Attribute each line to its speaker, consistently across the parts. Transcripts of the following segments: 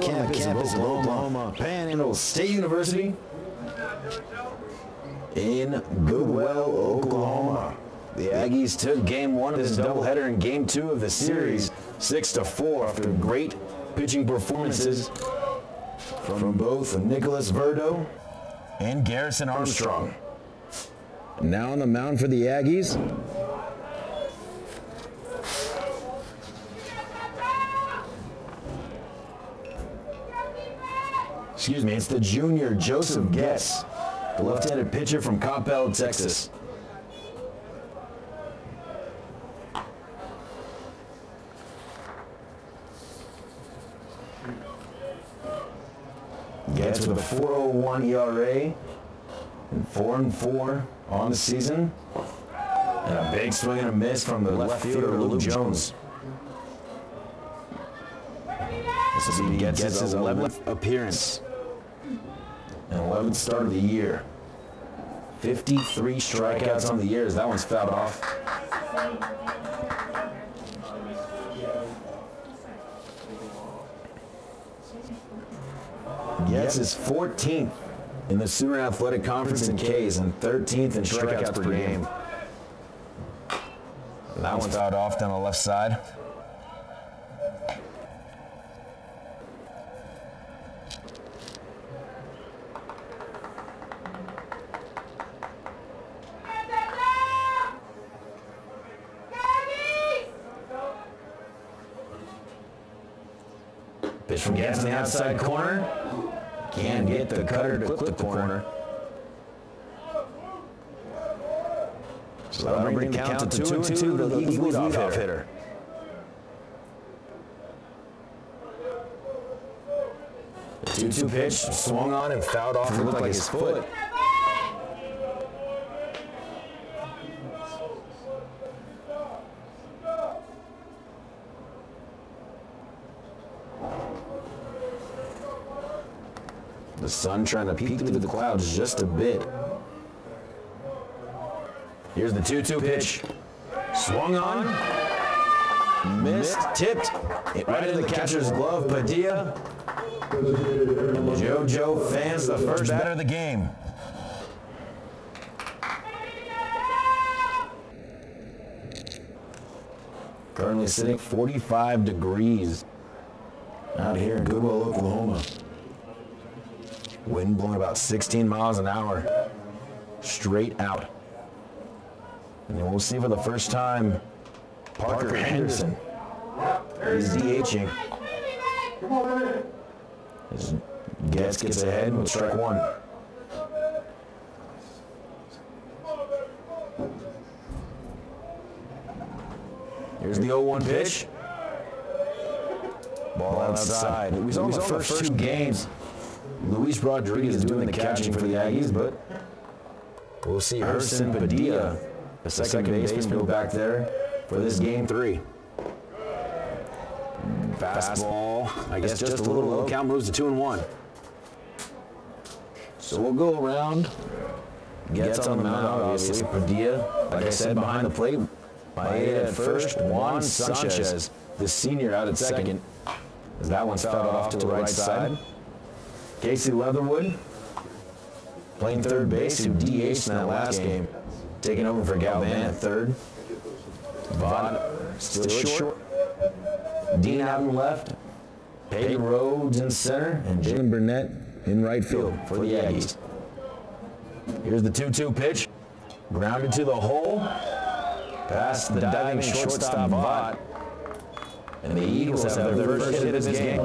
Speaker 1: on the campus of Oklahoma Panhandle State University in Goodwell, Oklahoma. The Aggies took Game 1 of this doubleheader and Game 2 of the series 6-4 after great pitching performances from both Nicholas Verdo and Garrison Armstrong. Now on the mound for the Aggies, it's the junior Joseph Getz, the left-handed pitcher from Coppell, Texas. Getz with a 4.01 ERA and 4-4 on the season, and a big swing and a miss from the left fielder Luke Jones. This will be Getz's 11th appearance and 11th start of the year. 53 strikeouts on the year as that one's fouled off. Getz is 14th in the Sooner Athletic Conference in Ks and 13th in strikeouts per game. That one's fouled off down the left side. Pitch from Getz in the outside corner. Can't get the cutter to clip the corner. So that'll bring the count to 2-2 to the Eagles leadoff hitter. The 2-2 pitch swung on and fouled off. It looked like his foot. The sun trying to peek through the clouds just a bit. Here's the 2-2 pitch. Swung on. Missed. Tipped. It right into the catcher's glove. Padilla. JoJo fans the first batter of the game. Currently sitting 45 degrees out here in Goodwell, Oklahoma. Wind blowing about 16 miles an hour, straight out. And then we'll see for the first time, Parker Henderson. He's DHing. As Getz gets ahead with strike one. Here's the 0-1 pitch. Ball outside. We saw the first two games. Luis Rodriguez doing the catching for the Aggies, but we'll see Herson Padilla, the second baseman, go back there for this Game 3. Fastball, I guess just a little low count, moves to 2-1. So we'll go around. Gets on the mound, obviously. Padilla, like I said, behind the plate. Maeda at first. Juan Sanchez, the senior, out at second, as that one's fouled off to the right side. Casey Leatherwood, playing third base, who DH'd in that last game, taking over for Galvan at third. Vaught still short. Dean out in left. Peyton Rhodes in center, and Jalen Burnett in right field for the Aggies. Here's the 2-2 pitch. Grounded to the hole. Past the diving shortstop Vaught. And the Eagles have their first hit of this game.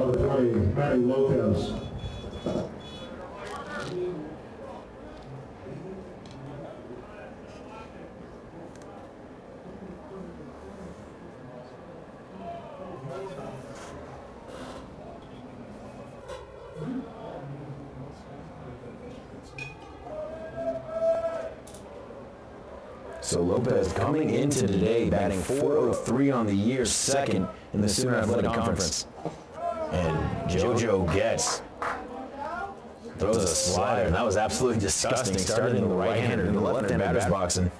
Speaker 1: So Lopez coming into today, batting .403 on the year, second in the Sooner Athletic Conference. And JoJo Getz throws a slider, and that was absolutely disgusting. Started in the right-hander in the left-handed batter's box and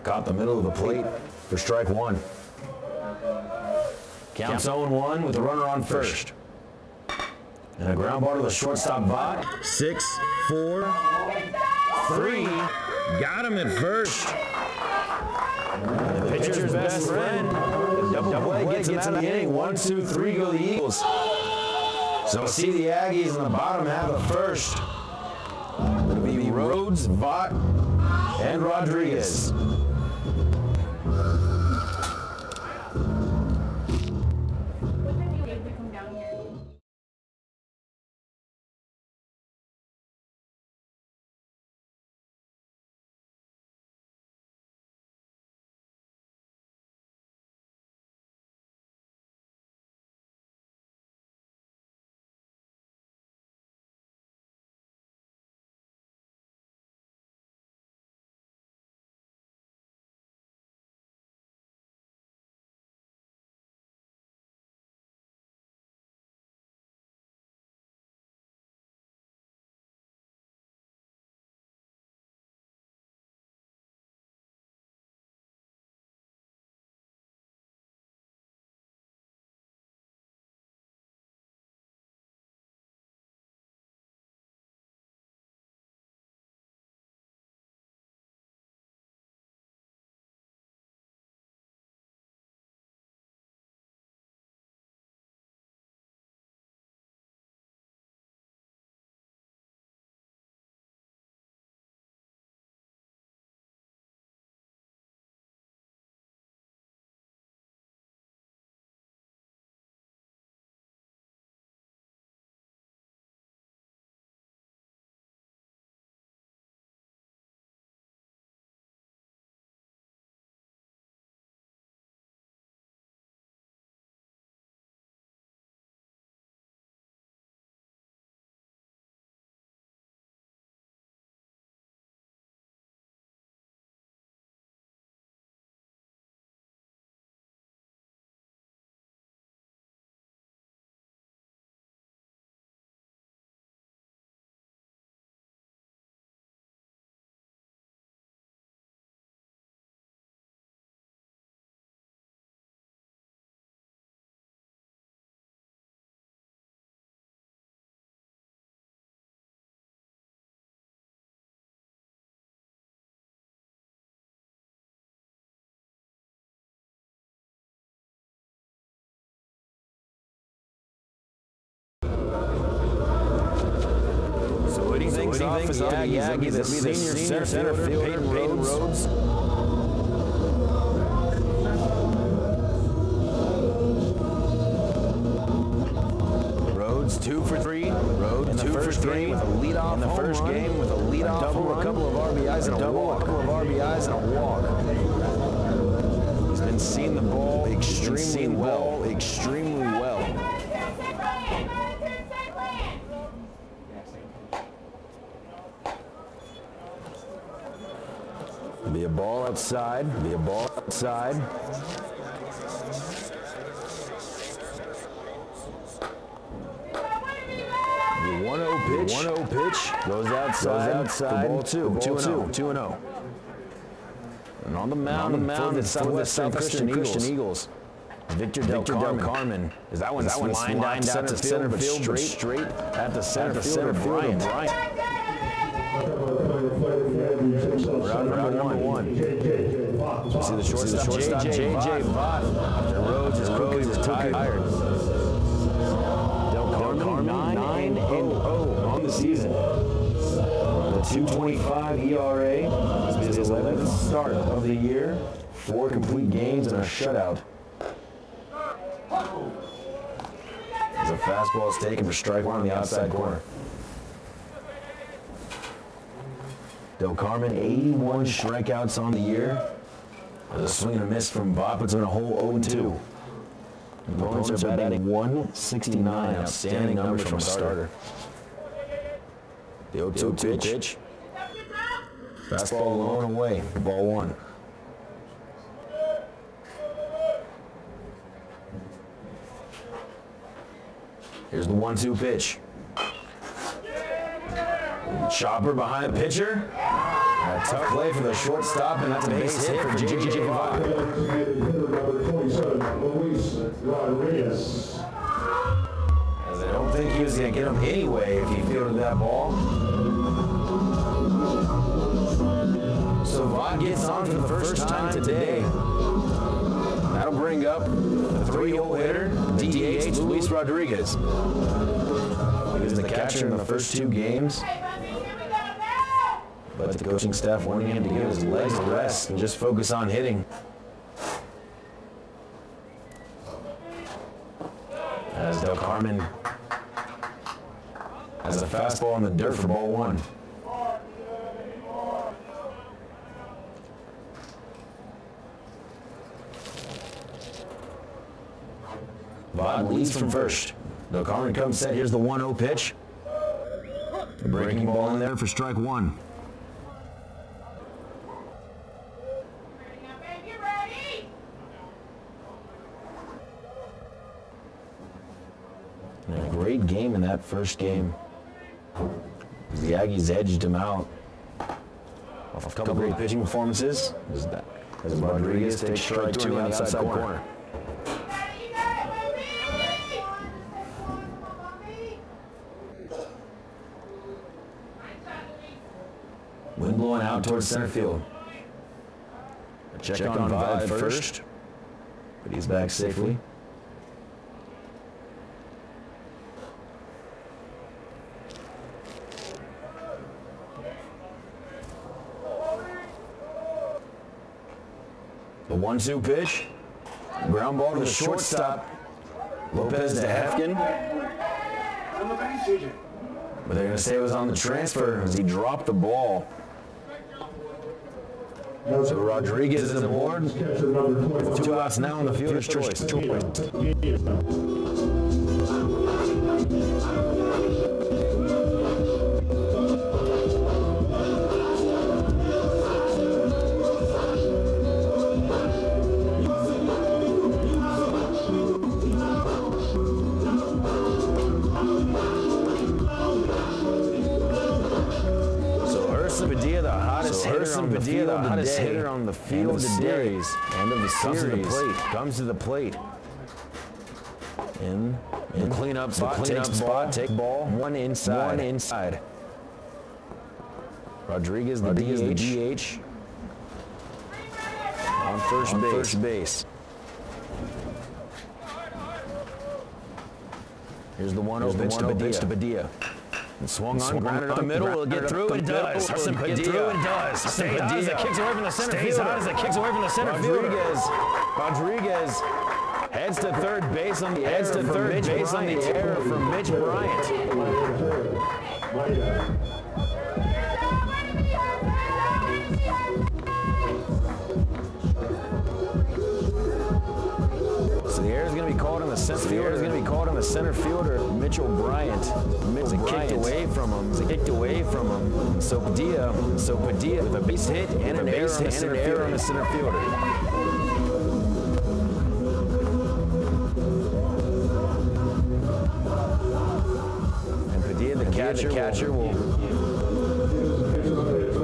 Speaker 1: caught the middle of the plate for strike one. Counts 0-1 with a runner on first. And a ground ball to the shortstop, Vaught. 6, 4, 3. Got him at first. And the pitcher's best friend. The double play gets him out of the inning. 1, 2, 3 go the Eagles. So see the Aggies in the bottom half of first. It'll be Rhodes, Vaught, and Rodriguez. Things off for the Aggies. It'll be the senior center fielder, Peyton Rhodes. Rhodes 2 for 3. Rhodes 2 for 3 with a leadoff in the first game with a leadoff double, a couple of RBIs and a walk. He's been seeing the ball extremely well. Be a ball outside. The 1-0 pitch. Goes outside. Ball 2-0. And on the mound for the South Christian Eagles. Victor Del Carmen. Is that one lined out to center field, but straight at the center fielder, Bryant. Round number one. See the shortstop, J.J. Vaught. After Rhodes is retired. Del Carmen, 9-0 on the season. The 2.25 ERA. This is his 11th start of the year. 4 complete games and a shutout. As a fastball is taken for strike one on the outside corner. Del Carmen, 81 strikeouts on the year. There's a swing and a miss from Vaught, puts him in a hole 0-2. Opponents are batting 169, outstanding numbers from a starter. The 0-2 pitch. Fastball low and away, ball 1. Here's the 1-2 pitch. Chopper behind the pitcher. A tough play for the shortstop, and that's a base hit for J.J. Vaught. As they don't think he was going to get him anyway if he fielded that ball. So Vaught gets on for the first time today. That'll bring up the 3-hole hitter, DH Luis Rodriguez. He was the catcher in the first 2 games. But the coaching staff wanting him to give his legs a rest and just focus on hitting. As Del Carmen has a fastball in the dirt for ball 1. Vaught leads from first. Del Carmen comes set. Here's the 1-0 pitch. The breaking ball in there for strike 1. And a great game in that first game. The Aggies edged him out. Off a couple great pitching performances. As Rodriguez takes strike 2 on the outside corner. Wind blowing out towards center field. A check on Vaught first, but he's back safely. The 1-2 pitch. Ground ball to the shortstop. Lopez to Hefkin. But they're going to say it was on the transfer as he dropped the ball. So Rodriguez is aboard. 2 outs now on the fielder's choice. The hottest hitter on the field today. End of the series. Comes to the plate. In the cleanup spot. Take ball. One inside. Rodriguez, the DH. On first base. Here's the 1-0 pitch to Padilla. And swung on, grounded up the middle, will get through, it does. Hudson Padilla. Stays hot as it kicks away from the center fielder. Rodriguez heads to third base on the error from Mitch Bryant. So the error is going to be called on the center fielder. Mitchell Bryant. Kicked away from him. So Padilla with a base hit and an error on the center fielder. And Padilla, the catcher, will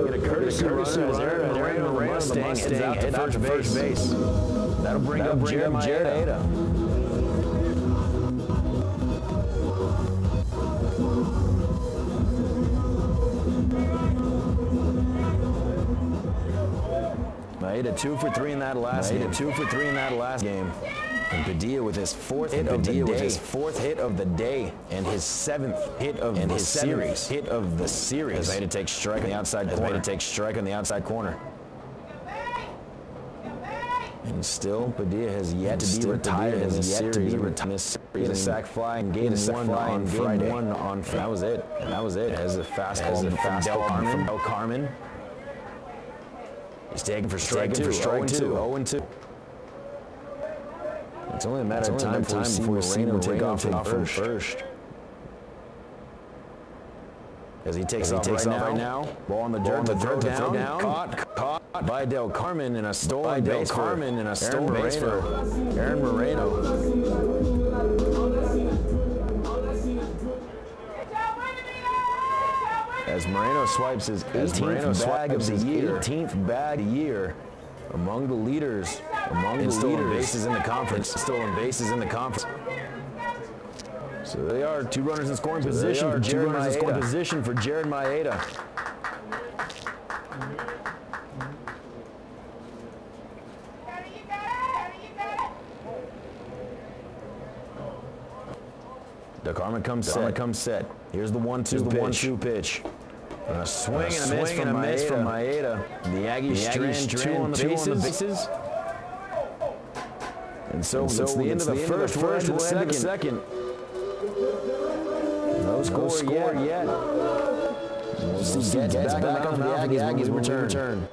Speaker 1: get a courtesy runner as Aaron Moreno, the Mustang, heads out to first base. That'll bring up Jeremiah. Made a 2 for 3 in that last game. And Padilla with his fourth hit of the day and his 7th hit of the series. As they had to take strike on the outside corner. And still, Padilla has yet to be retired in this series. He had a sac fly and game one on Friday. That was it. As a fastball from Del Carmen. He's taken for strike 2. 0-2. It's only a matter of time before Moreno will take off from first. As he takes off right now. Ball on the dirt to throw down. Caught by Del Carmen in a stolen base for Aaron Moreno. As Moreno swipes his 18th bag a year among the leaders. Stolen bases in the conference. So they are two runners in scoring position for Jared Maeda. DeCarmen comes set. Here's the 1-2 pitch. A swing and a miss from Maeda. The Aggies strand two on the bases. And so it's the end of the first. We're into the second. No score yet. We'll see Getz back on the Aggies return.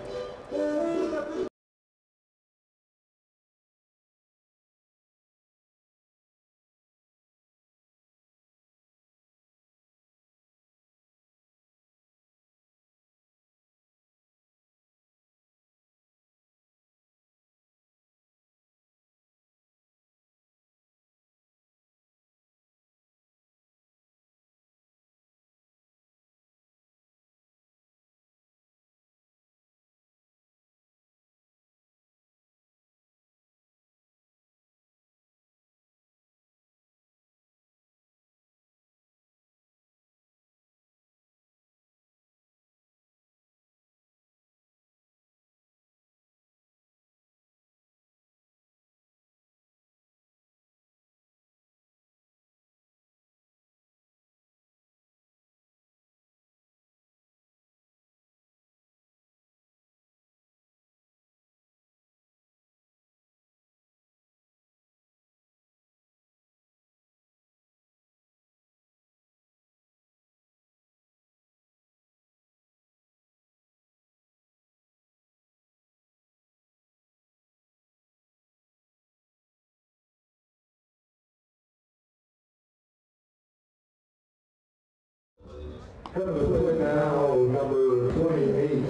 Speaker 2: Now, number 28.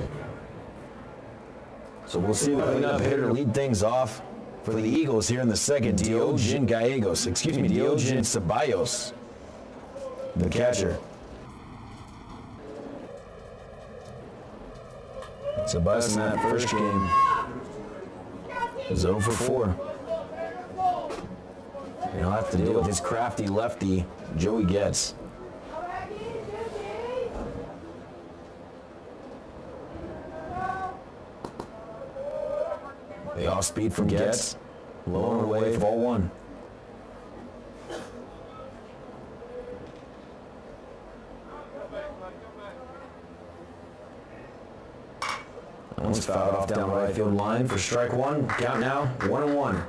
Speaker 1: So we'll see the cleanup hitter lead things off for the Eagles here in the second. Diogen Ceballos, the catcher. Ceballos in that first game is 0 for 4. And he'll have to deal with his crafty lefty, Joey Getz. The off speed from Getz, low and away for ball 1. That one's fouled off down the right field line for strike 1. Count now, 1-1.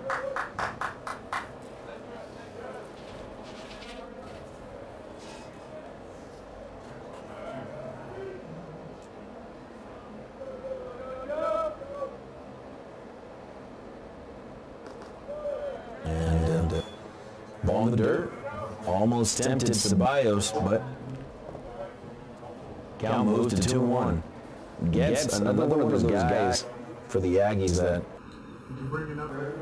Speaker 1: Ball in the dirt. Almost tempted Ceballos, but count moves to 2-1. Getz another one of those guys for the Aggies that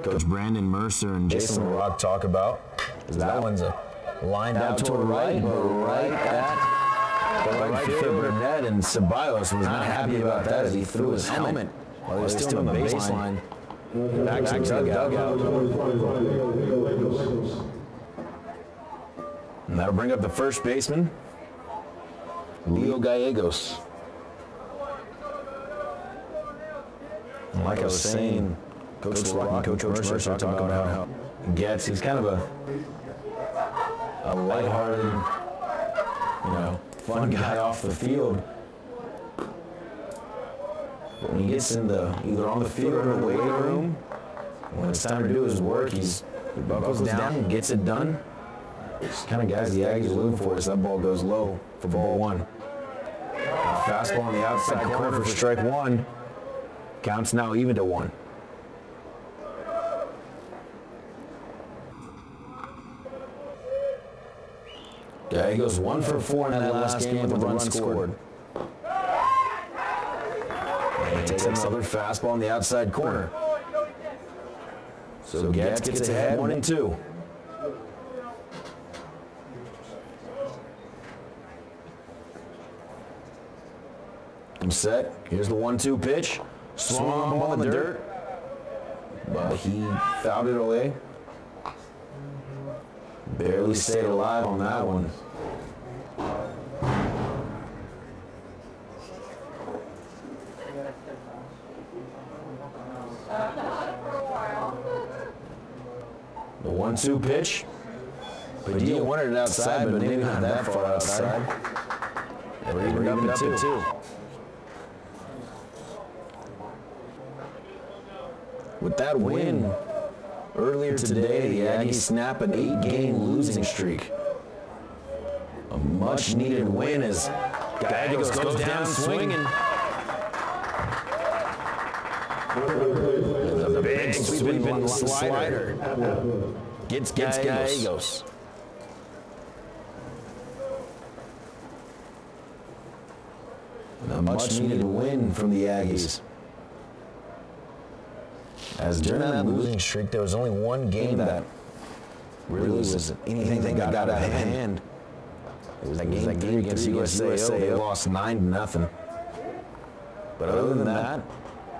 Speaker 1: Coach Brandon Mercer and Jason LaRock talk about. That one's a lined out to the right, but right at the right fielder net, and Ceballos was not happy about that as he threw his helmet while he was still on the baseline. Back to the dugout. And that'll bring up the first baseman, Leo Gallegos. And like I was saying, Coach LaRock and Coach Mercer talking about how Getz, he's kind of a lighthearted, fun guy off the field. But when he gets in either on the field or the weight room, when it's time to do his work, he buckles down and gets it done. It's the kind of guys the Aggies are looking for as that ball goes low for ball 1. Fastball on the outside corner for strike 1. Counts now even to 1. Gallegos 1 for 4 in that last game with a run scored. And he takes another fastball on the outside corner. So Getz gets ahead 1-2. I'm set. Here's the 1-2 pitch. Swung on ball in the dirt, but he fouled it away. Barely stayed alive on that one. The 1-2 pitch. Padilla wanted it outside, but maybe not that far outside. Or even up at 2. With that win earlier today, the Aggies snap an 8-game losing streak. A much-needed win as Gallegos goes down swinging. The big sweeping slider gets Gallegos. A much-needed win from the Aggies. As during that losing streak, there was only one game that really was anything that got out of hand. It was that game against USA. They lost 9-0. But other than that,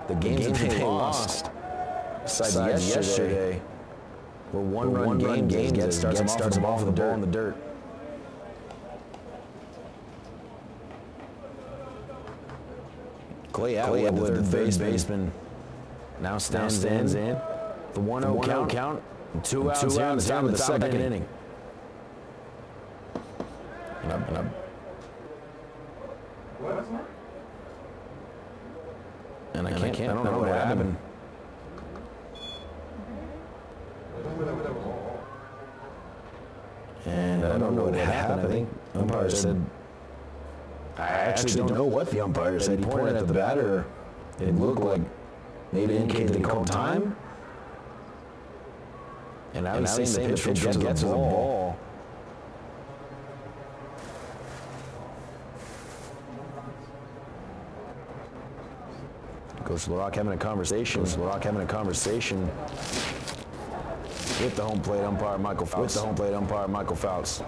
Speaker 1: the games that they lost, besides yesterday, were one-run games that starts them off with the ball in the dirt. Clay Atwood, the third baseman, now stands in. The 1-0 count. 2 outs here in the top of the second inning. And I don't know what happened. And I don't know what happened. I think umpire said, I actually don't know what the umpire said. He pointed at the batter. It looked like maybe indicated they called time. And now he's saying the pitch gets the ball. Coach LaRock having a conversation. With the home plate umpire Michael Fouts.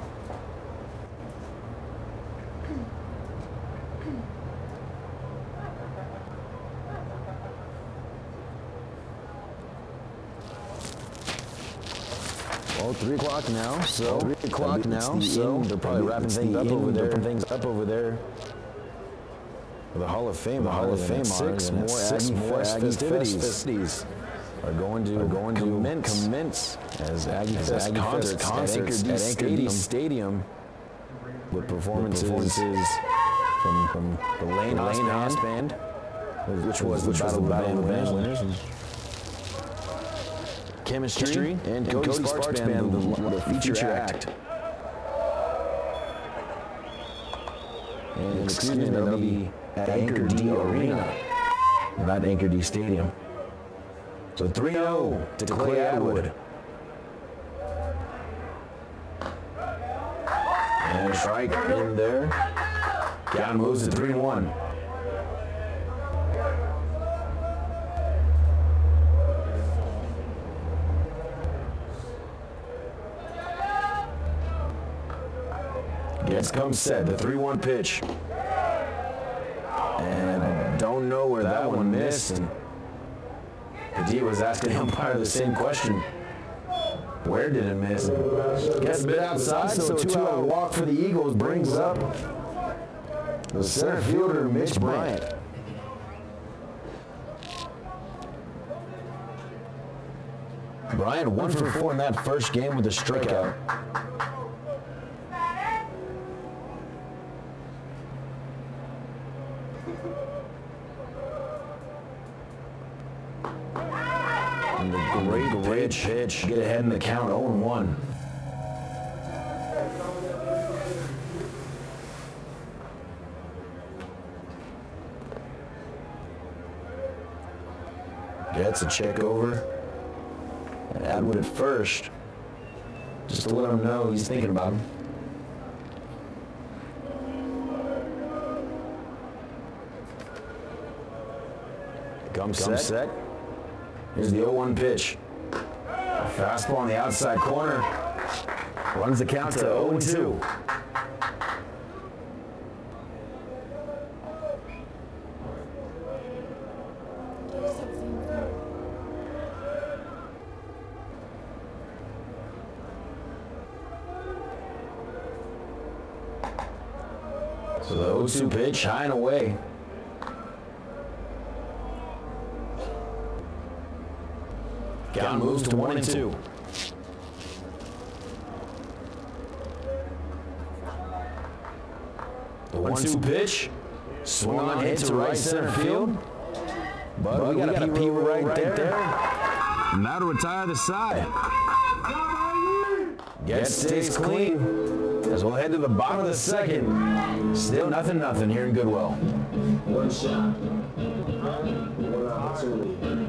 Speaker 1: Well, 3 o'clock now, so they're probably wrapping things up over there. The Hall of Fame, six more Aggie festivities are going to commence as Aggie Fest concerts at Anchor Stadium with performances from the Lane House Band, which was the Battle of the Band winners. Chemistry and Cody Sparks Band, the feature act. And excuse me, that'll be at Anchor D Arena, not Anchor D Stadium. So 3-0 to Clay Atwood. And a strike in there. Down moves to 3-1. Gets come set, the 3-1 pitch. And I don't know where that one missed. And Padilla was asking the umpire the same question. Where did it miss? Gets a bit outside, so a 2-out walk for the Eagles brings up the center fielder, Mitch Bryant. Bryant 1 for 4 in that first game with a strikeout. And the great pitch. Get ahead in the count, 0-1. Gets a check over. And Atwood at first. Just to let him know he's thinking about him. Comes set. Here's the 0-1 pitch. A fastball on the outside corner. Runs the count to 0-2. So the 0-2 pitch, high and away. Count moves to 1-2. The 1-2 pitch, swung on hit to right center field. But we got a P right there. And now to retire the side. Gets stays clean. As we'll head to the bottom of the second. Still nothing here in Goodwell.
Speaker 2: One shot. One opportunity.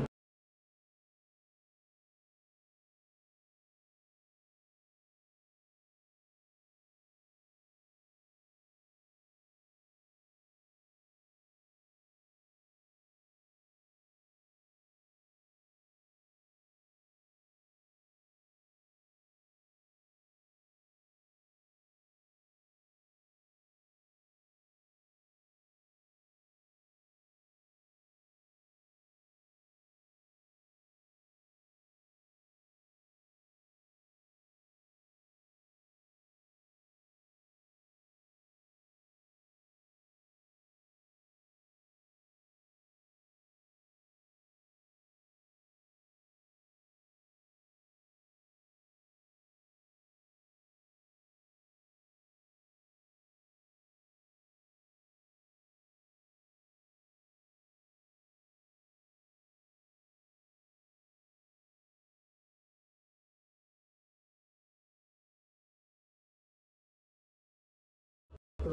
Speaker 1: So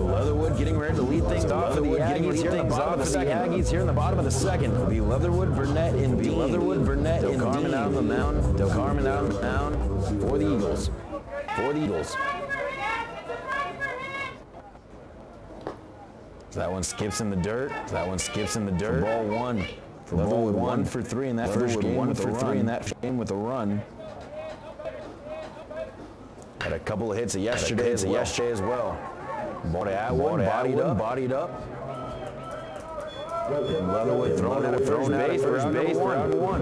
Speaker 1: Leatherwood getting ready to lead things off for the Aggies here in the bottom of the second. It'll be Leatherwood, Burnett, and Dean. Leatherwood, Burnett, and Carmen out on the mound. Del Carmen out on the mound for the Eagles. So that one skips in the dirt. Ball one. Leatherwood 1 for 3 in that first game. 1 for 3 in that game with a run. Had a couple of hits yesterday as well. Ball to Atwood, bodied up. And Leatherwood throwing out first base for round one.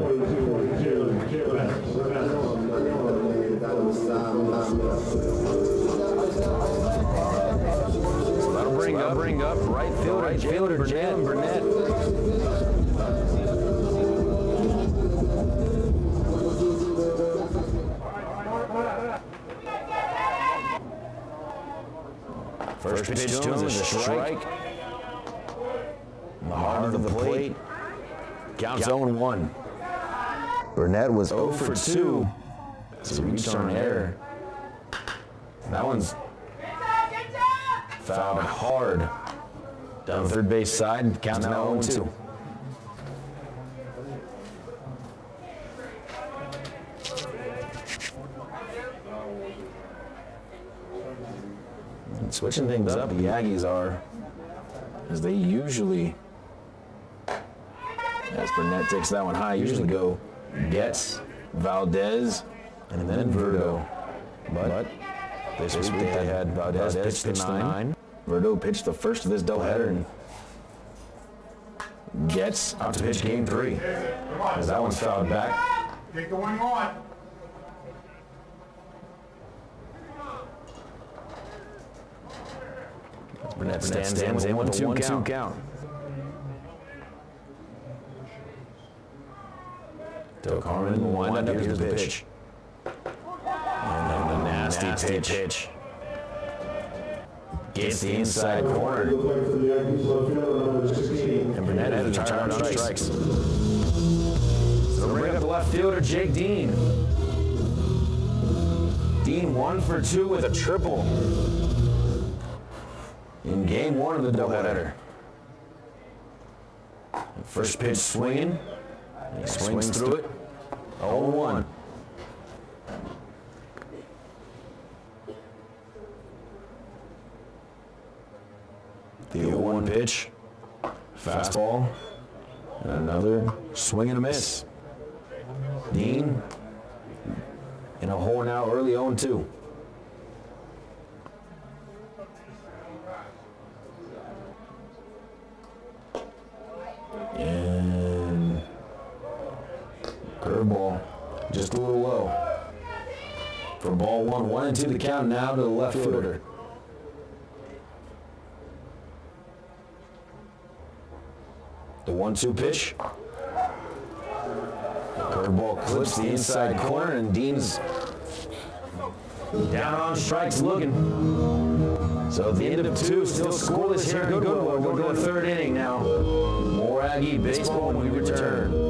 Speaker 1: So that'll bring up right fielder Jalen Burnett. First pitch to him is a strike. In the heart of the plate. Counts 0-1. Burnett was 0 for 2. It's a reach on error. That one's fouled hard. Down the third base side. Counts now 0-2. Switching things up, the Aggies are, as they usually, as Burnett takes that one high, usually go Getz, Valdez, and then Verdo. But this week they had Valdez pitch the 9. Verdo pitched the first of this doubleheader, and Getz out to pitch game 3. As that one's fouled back.
Speaker 3: Take the one you want.
Speaker 1: Burnett stands in with a 1-2 count. Del Carmen will wind up. Here's the pitch. And then the nasty pitch. Gets the inside corner. And Burnett has a turn on strikes. So bring up the left fielder, Jake Dean. Dean 1 for 2 with a triple in game 1 of the doubleheader. First pitch swinging. And he swings through it. 0-1. The 0-1 pitch. Fastball. And another swing and a miss. Dean in a hole now, early 0-2. And curveball, just a little low. For ball one, 1-2 the count now to the left fielder. The 1-2 pitch. Curveball clips the inside corner, and Dean's down on strikes looking. So at the end of two, still scoreless here in Goodwill. We'll go to third inning now. More Aggie baseball when we return.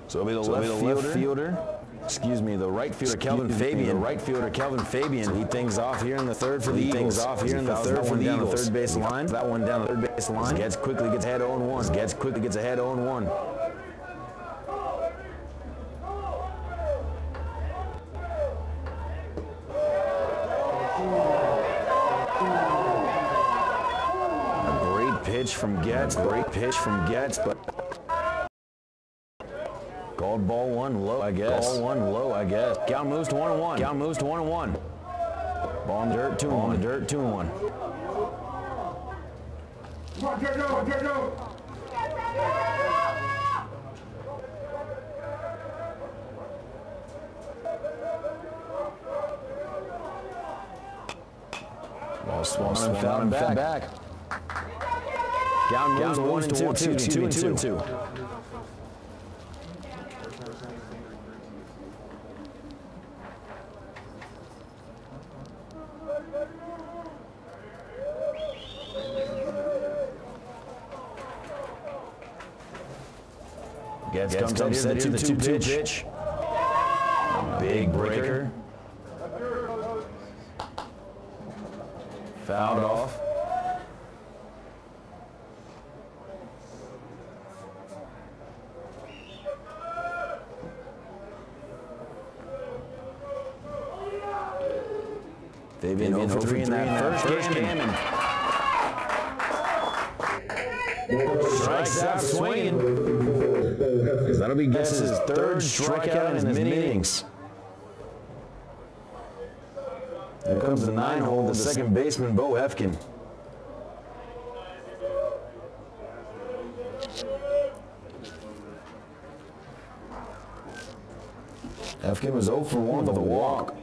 Speaker 1: So it'll be the left fielder. Excuse me, the right fielder, Kelvin Fabian. Right fielder, Kelvin Fabian. Lead things off here in the third for the Eagles. For the Eagles. Third base line. That one down the third base line. Gets quickly gets ahead 0-1. Gets quickly gets ahead 0-1. A great pitch from Getz. Great pitch from Getz, but called ball one low, I guess. Ball one low, I guess. Count moves to 1-1. Count moves to 1-1. Ball in the dirt, 2-1. On the dirt, 2-1. Come on, get going, get going. Ball swung foul back. Count moves to 1-2. Getz comes up, set here, the 2-2 pitch. Big breaker. Fouled off. Fabian 0-3 in that first game. Strikes out swinging. That'll be Getz's third strikeout in his mid-innings. Here comes the 9-hole, the second baseman, Bo Hefkin. Hefkin was 0 for 1 with a walk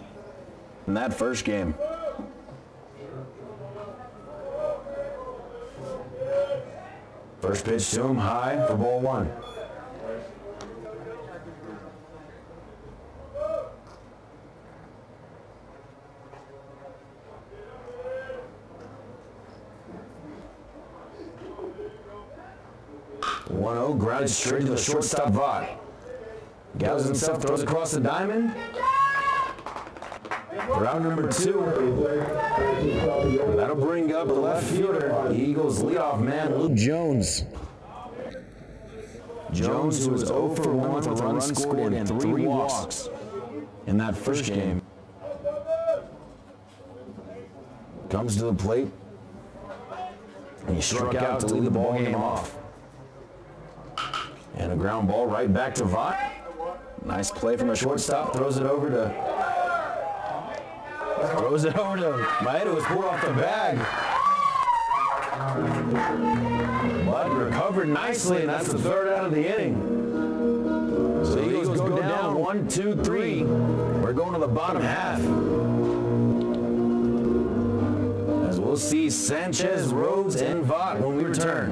Speaker 1: in that first game. First pitch to him, high for ball one. Grounded straight to the shortstop Vaught. Gathers himself, throws across the diamond. Round number 2. And that'll bring up the left fielder, the Eagles leadoff man, Luke Jones. Jones, who was 0 for 1 with a run scored and 3 walks in that first game, comes to the plate, and he struck out to lead the ball game off. And a ground ball right back to Vaught. Nice play from the shortstop. Throws it over to Maeda, who was pulled off the bag. But recovered nicely, and that's the third out of the inning. So the Eagles go down 1, 2, 3. We're going to the bottom half. As we'll see Sanchez, Rhodes, and Vaught when we return.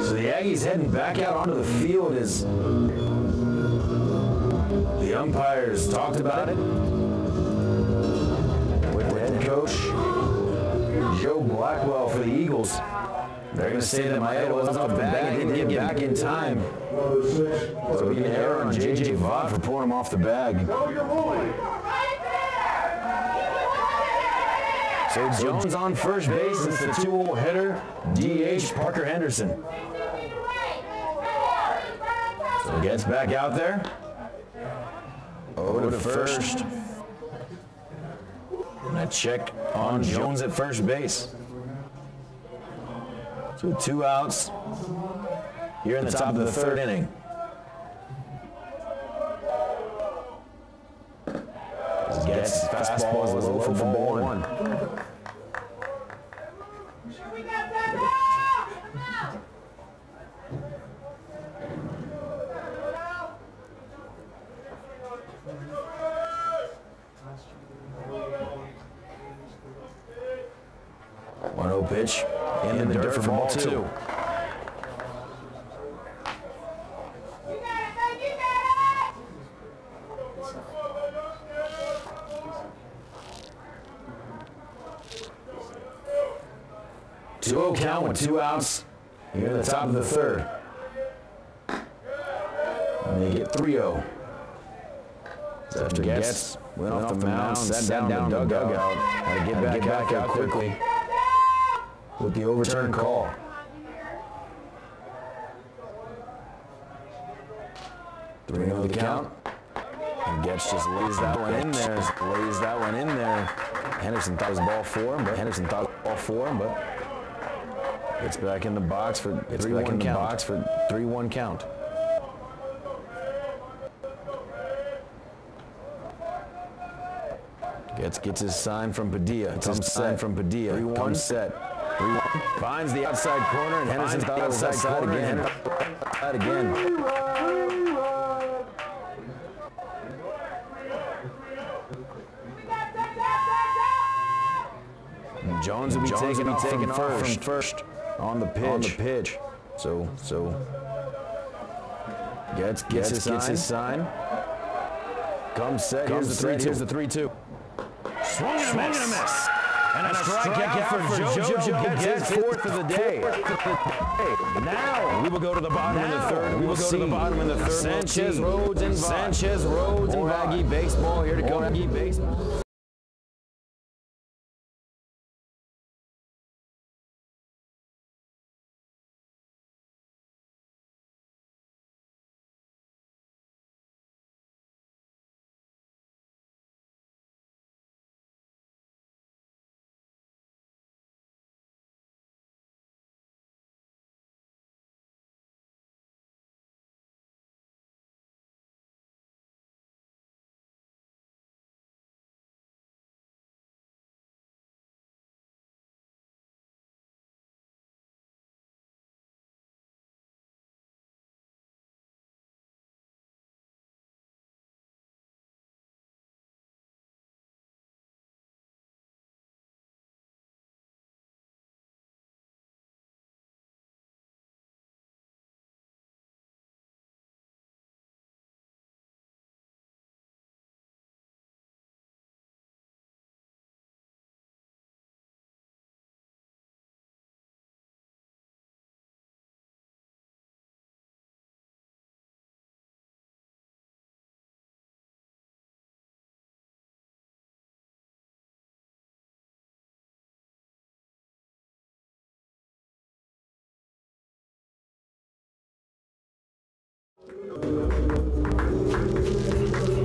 Speaker 1: So the Aggies heading back out onto the field as the umpires talked about it with the head coach, Joe Blackwell, for the Eagles. They're going to say that Maeda was off the bag and didn't get back in time. So it'll be an error on J.J. Vaught for pulling him off the bag. So Jones on first base. It's the 2-hole hitter, D.H. Parker Henderson. So gets back out there. To first. And a check on Jones at first base. So 2 outs here in the top of the third inning. Gets fastball is low for ball 1. One-0 pitch in the dirt for ball 2. Count with 2 outs here at the top of the third. And they get 3-0. After Getz went off the mound, sat down the dugout. Had to get back out quickly with the overturn call. Three on the count. And Getz just lays that one in there. Henderson thought it was ball 4, but it's back in the box for 3-1 count. Gets his sign from Padilla. Comes set. 3-1 set. Finds the outside corner, and Henderson thought it was outside again. Jones will be taken off from first on the pitch. So gets his sign. Comes set. Here's the 3-2. Swung and a miss. And a strikeout for JoJo gets his fourth of the day. Now we will go to the bottom in the third. We will go to the bottom in the third. Sanchez, Rhodes, and Sanchez, Rhodes, and Aggie baseball here to come. Aggie baseball.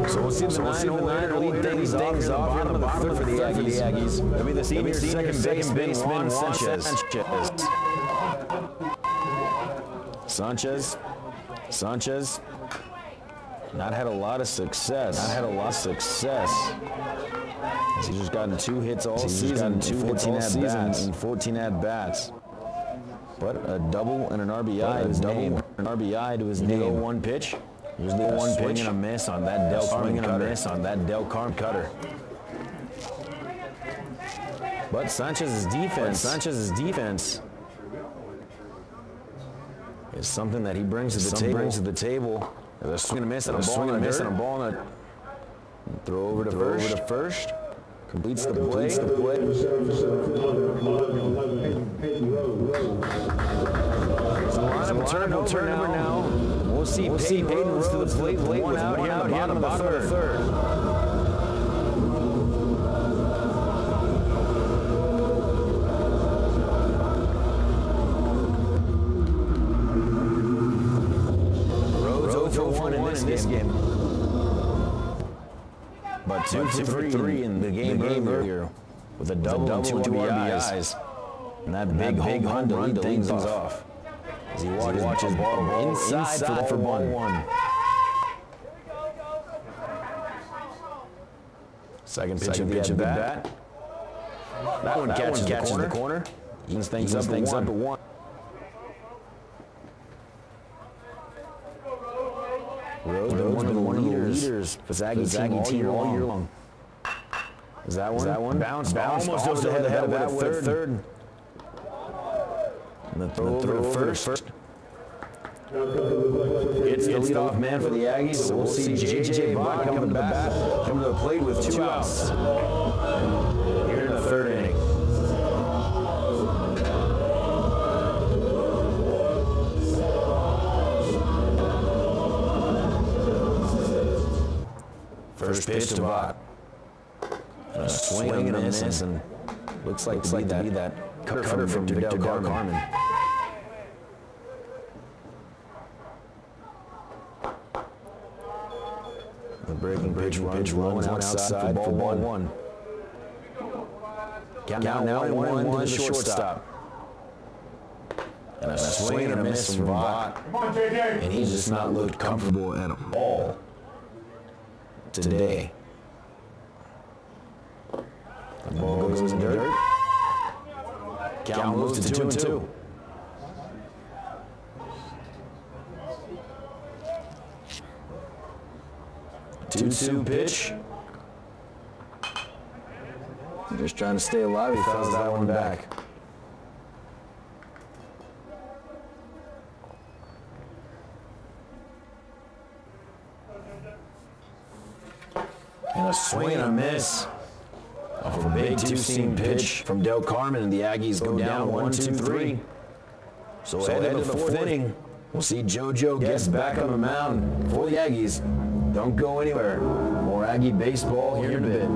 Speaker 1: So we'll see the 9-0 lead things off on the bottom of the Aggies. That'll be the senior second baseman, Sanchez. Not had a lot of success. He's just gotten 2 hits all season, 14 at-bats. But a double and an RBI to his name. 1 pitch. Here's the 1 pitch and a miss on that Del Carmen cutter. But Sanchez's defense is something that he brings to the table. There's a swing and a miss and a ball and a throw over to first. Completes the play. So the lineup will turn over now. We'll see Peyton Rhodes to the plate. One out here on the bottom of the third. Rhodes 0 for 1 in this game. But 2 for 3 in the game earlier with a double and 2 RBIs. And that big home run to lead things off. As he watches ball inside for ball 1. Second pitch of the bat. That one catches the corner. Evens things up at 1. Rhodes been one of the leaders for the Aggie team all year long. Is that one? Bounce. Almost goes ahead of it at third. And the throw over to first. It's the leadoff man for the Aggies. So we'll see J.J. Bott coming to the plate with 2 outs. Here in the third inning. First pitch to Bott. And a swing and a miss, and looks like to be that cutter from Del Carmen. The breaking pitch runs outside for ball 1. Count now 1-1 to the shortstop. And a swing and a miss from Bott. And he's just not looked comfortable at all today. The ball goes in dirt. Count moves to 2-2. 2-2 pitch. Just trying to stay alive. He fouls that one back. And a swing and a miss. Off a big two-seam pitch from Del Carmen, and the Aggies go down 1-2-3. So ahead of the fourth inning, we'll see JoJo gets back on the mound for the Aggies. Don't go anywhere. More Aggie baseball here in a bit.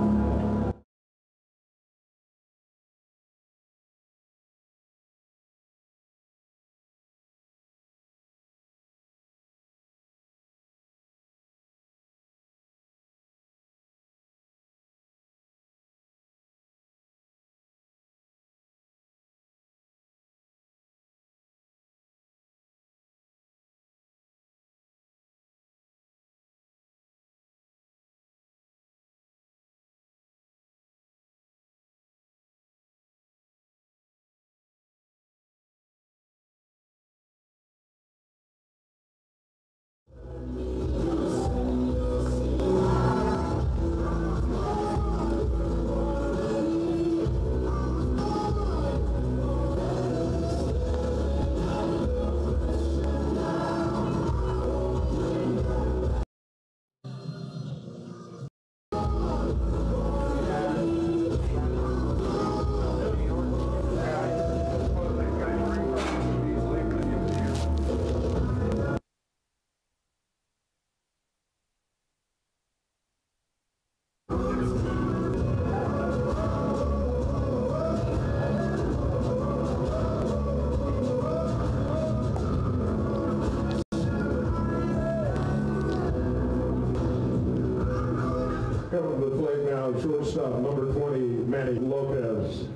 Speaker 3: Coming to the plate now, shortstop number 20, Manny Lopez.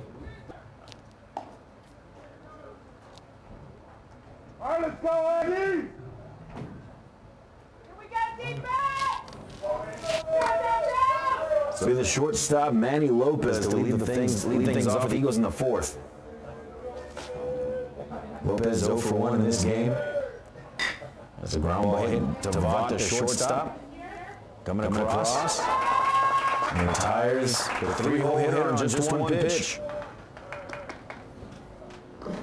Speaker 4: All right, let's go, Aggies! We got defense!
Speaker 1: So the shortstop Manny Lopez to lead things off for the Eagles in the fourth. Lopez 0 for 1 in this game. That's a ground ball hit to Vaught, the shortstop. Coming across. And retires with a three-hole hitter on just one pitch.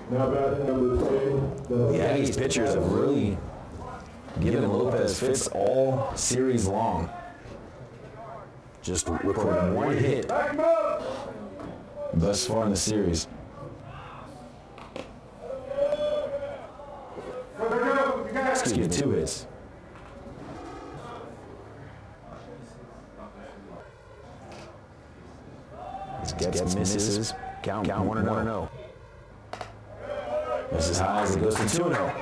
Speaker 3: Now batting number 20.
Speaker 1: The Aggies pitchers have really given Lopez fits all series long. Just recorded one hit thus far in the series. Excuse me, 2 hits. Gets misses. Count 1-0. This is high as it goes to 2-0.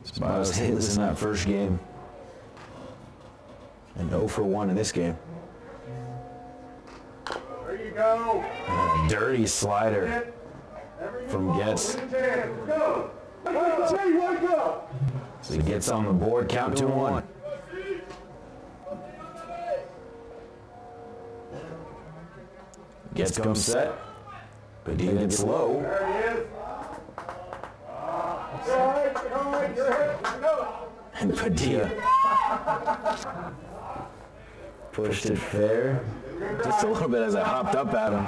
Speaker 1: Spot was hitless in that first game. And 0 for 1 in this game.
Speaker 4: There you go.
Speaker 1: And a dirty slider from Getz. So he gets on the board, count 2-1. Getz comes set. Padilla gets low. And Padilla pushed it fair. Just a little bit as I hopped up at him.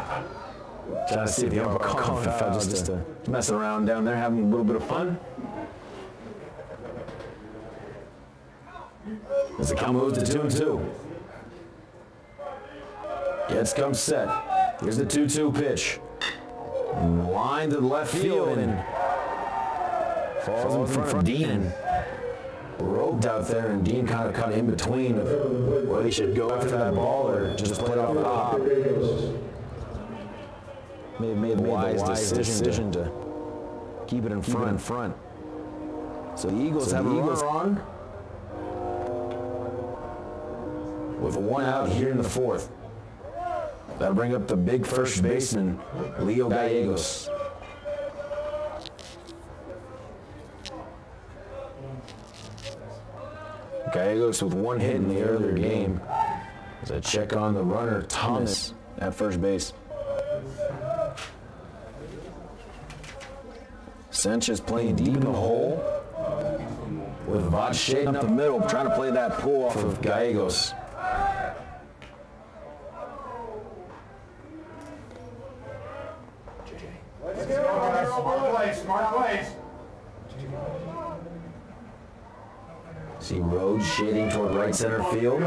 Speaker 1: Trying to see if the ump called him foul, just to mess around down there, having a little bit of fun. As the count moves to 2-2. Getz comes set. Here's the 2-2 pitch. Line to the left field and falls in front of Dean. Roped out there, and Dean kind of cut in between of whether he should go after that ball or just play it off the hop. Made the wise decision to keep it in front. So the Eagles have a runner on with 1 out here in the fourth. That'll bring up the big first baseman, Leo Gallegos. Gallegos with 1 hit in the earlier game. As I check on the runner, Thomas, at first base. Sanchez playing deep in the hole, with Vaught shading up the middle, trying to play that pull off of Gallegos. Smart plays. See Rhodes shading toward right center field.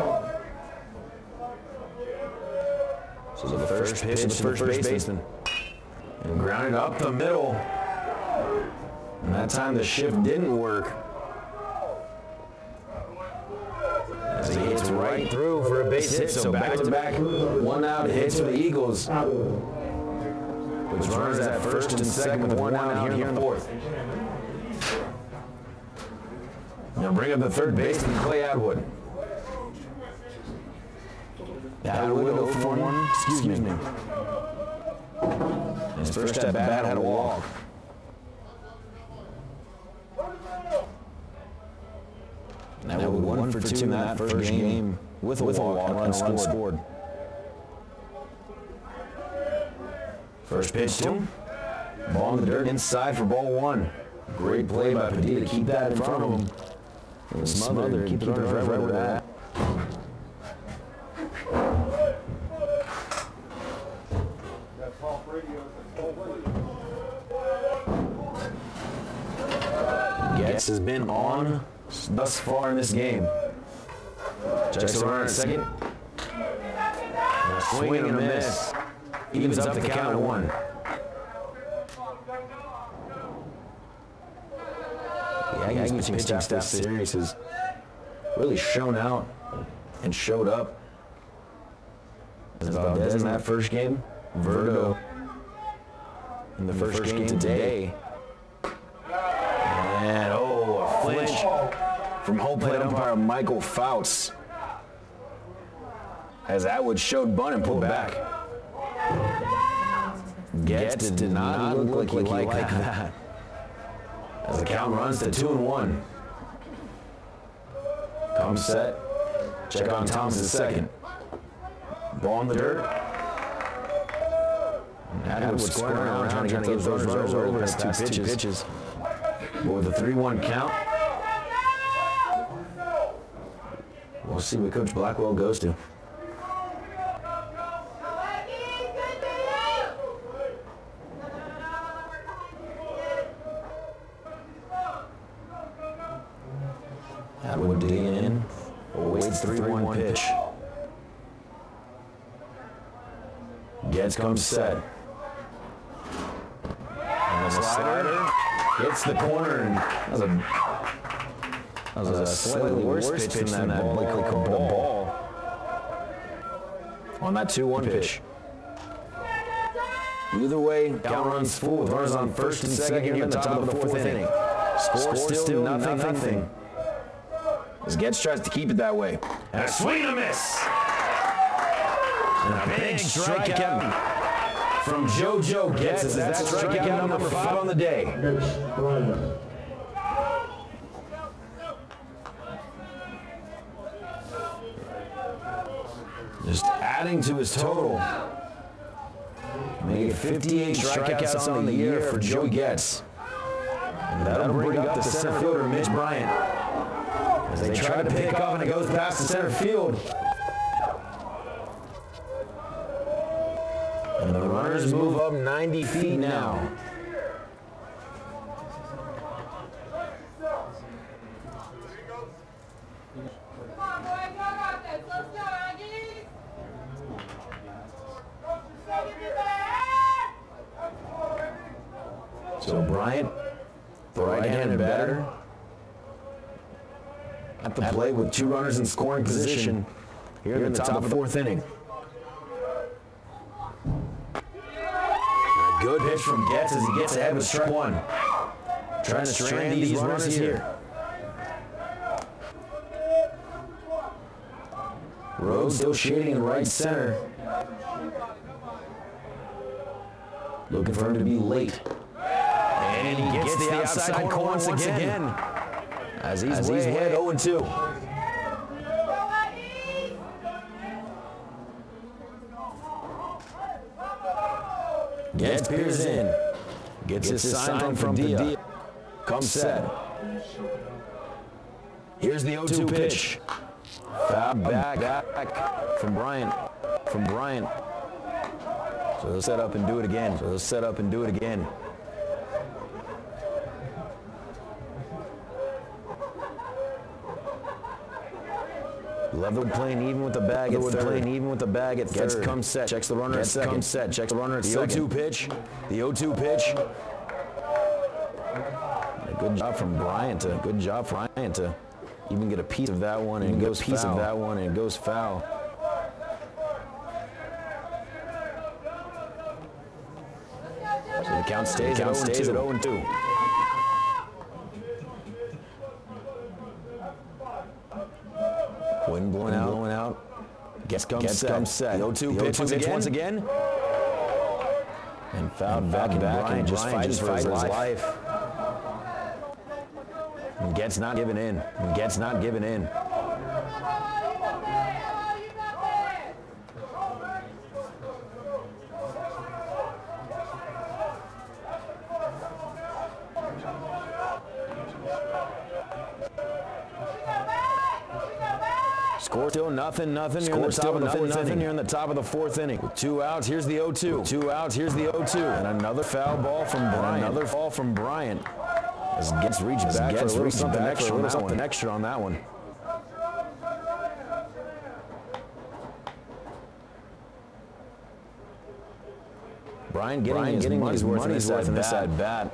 Speaker 1: So the first pitch to the first baseman. And grounded up the middle. And that time the shift didn't work. As he hits right through for a base hit. So back-to-back one-out hits for the Eagles. Which runs at first and second with one out here in the fourth. Now bring up the third baseman, Clay Atwood. Atwood 0 for 1, excuse me. His first at bat had a walk. Atwood 1 for 2 in that first game with a walk and a run scored. First pitch to him. Ball in the dirt inside for ball 1. Great play by Padilla to keep that in front of him. And smothered, keep the runners right where they're at. Getz has been on thus far in this game. Checks the runner at second. And a swing and a miss. Evens up the count at 1. The Aggies pitching staff this series has really shown out and showed up. As Valdez in that first game, Verdo in the first game today. And a flinch from home plate umpire Michael Fouts. As Atwood showed bunt and pulled back. Getz did not look like he liked that. As the count runs to 2-1. Comes set. Check on Thomas at second. Ball in the dirt. Atwood squaring around trying to get those runners over his two pitches. But with a 3-1 count, we'll see what Coach Blackwell goes to. Atwood digging in, awaits the 3-1 pitch. Getz comes set. And the slider hits the corner, and that was a slightly worse pitch than that ball. On that 2-1 pitch. Either way, count runs full with runners on first and second here at the top of the fourth inning. Score still nothing. As Getz tries to keep it that way. And a swing and a miss. And a big strikeout from JoJo Getz. As that's strikeout number 5 on the day. Just adding to his total. Make it 58 strikeouts on the year for Joe Getz. And that'll bring up the center fielder, Mitch Bryant. As they try to pick off and it goes past the center field. And the runners move up 90 feet now. So Bryant, the right-handed batter, at the plate with 2 runners in scoring position here in the top of the fourth inning. A good pitch from Getz as he gets ahead with strike 1. Trying to strand these runners here. Rhodes still shading in right center. Looking for him to be late. And he gets the outside corner once again. As he's way ahead 0-2. Getz peers in. Gets his sign from Padilla. Comes set. Here's the 0-2 pitch. Foul back from Bryant. So they'll set up and do it again. Love the playing even with the bag at third. Playing even with the bag at third. Gets come set. Checks the runner at second. Comes set. Checks the runner at second. The 0-2 pitch. The 0-2 pitch. A good job from Bryant to even get a piece of that one and goes foul. So the count stays at 0-2. Wind blowing out. Gets come set. The 0-2 pitch once again. And fouled back, and Bryant just fights for his life. And Gets not giving in. Score still nothing. Score still nothing here in the top of the fourth inning. With 2 outs, here's the 0-2. And another foul ball from Bryant. As Gets reached back for a little something extra on that one. Bryant getting his money's worth in this at bat.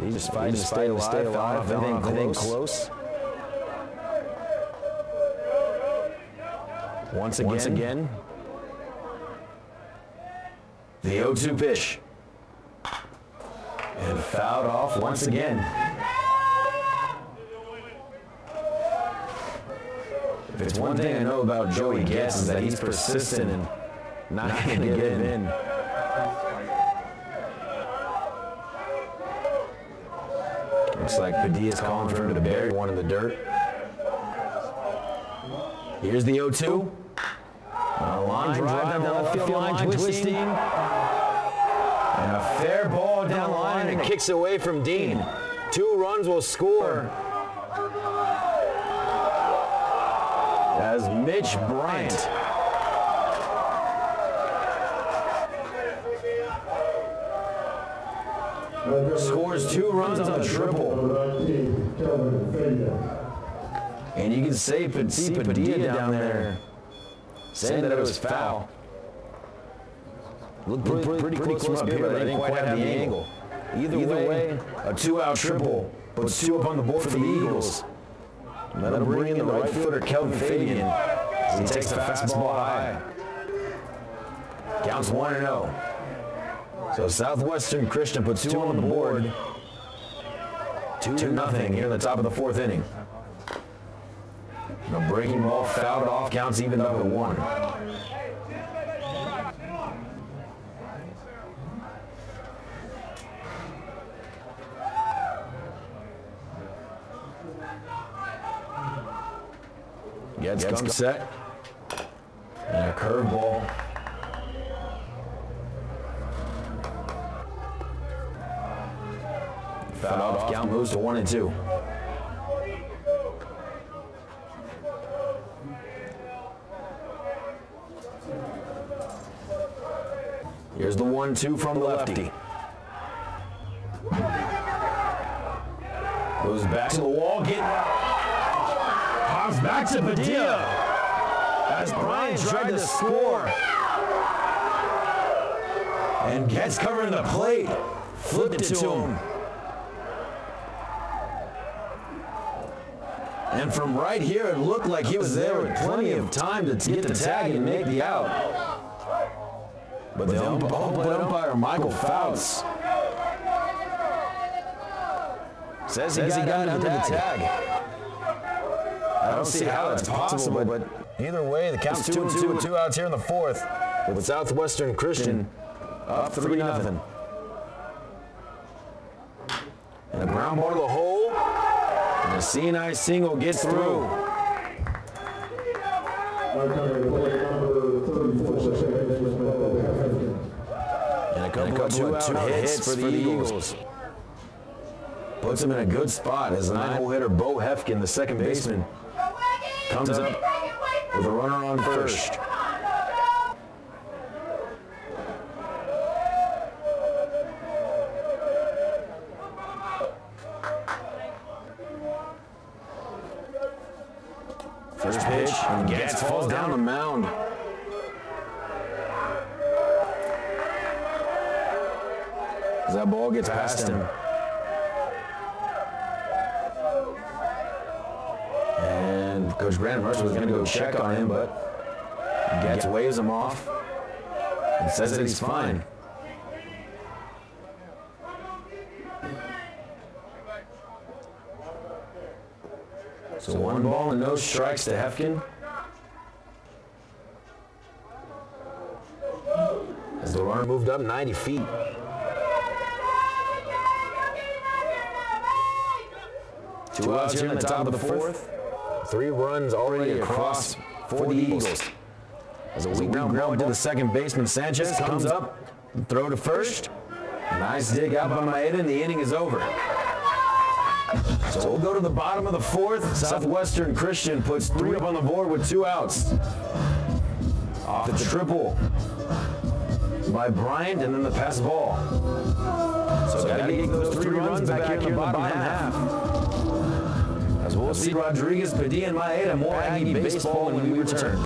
Speaker 1: He's just fighting to stay alive. Everything close. Once again. The 0-2 pitch. And fouled off once again. If it's one thing I know about Joey Getz is that he's persistent and not going to give in. Looks like Padilla's calling for him to bury one in the dirt. Here's the 0-2. A line drive down the left field line, twisting. And a fair ball down the line and kicks away from Dean. 2 runs will score. As Mitch Bryant scores 2 runs on the triple. And you can see Padilla down there saying that it was foul. Looked pretty close from up here, but I didn't quite have the angle. Either way, a 2-out triple puts 2 up on the board for the Eagles. That'll bring in the right fielder, Kelvin Fabian, as he takes the fastball high. Counts 1-0. So Southwestern Christian puts 2 on the board. 2-0 here in the top of the fourth inning. A breaking ball fouled off, counts even up at 1. Gets come set. And a curveball. Fouled off, count moves to 1-2. Here's the 1-2 from the lefty. Goes back to the wall, pops back to Padilla as Bryant tried to score. And Gets covering the plate, flipped it to him. And from right here, it looked like he was there with plenty of time to get the tag and make the out. But the umpire, Michael Fouts, says he got under the tag. I don't see how that's possible, but either way, the count's 2-2 with 2 outs here in the fourth, with Southwestern Christian up 3-0. And a ground ball to the hole, and a CNI single gets through. And a couple of 2-out hits for the Eagles. Puts him in a good spot as the 9-hole hitter Bo Hefkin, the second baseman, comes up with a runner on first. down the mound. As that ball gets past him. And Coach Grant Mercer was going to go check on him, but Getz waves him off and says that he's fine. So 1 ball and no strikes to Hefkin. As the runner moved up 90 feet. Two outs here in the top of the 4th. 3 runs already across for the Eagles. As a weak ground ball to the second baseman, Sanchez comes up, throw to first. Nice dig out by Maeda, and the inning is over. So we'll go to the bottom of the 4th. Southwestern Christian puts 3 up on the board with 2 outs. Off the triple by Bryant, and then the pass ball. So got to get those 3 runs back here in the bottom half. As we'll see Rodriguez, Padilla, and Maeda, more Aggie baseball when we return.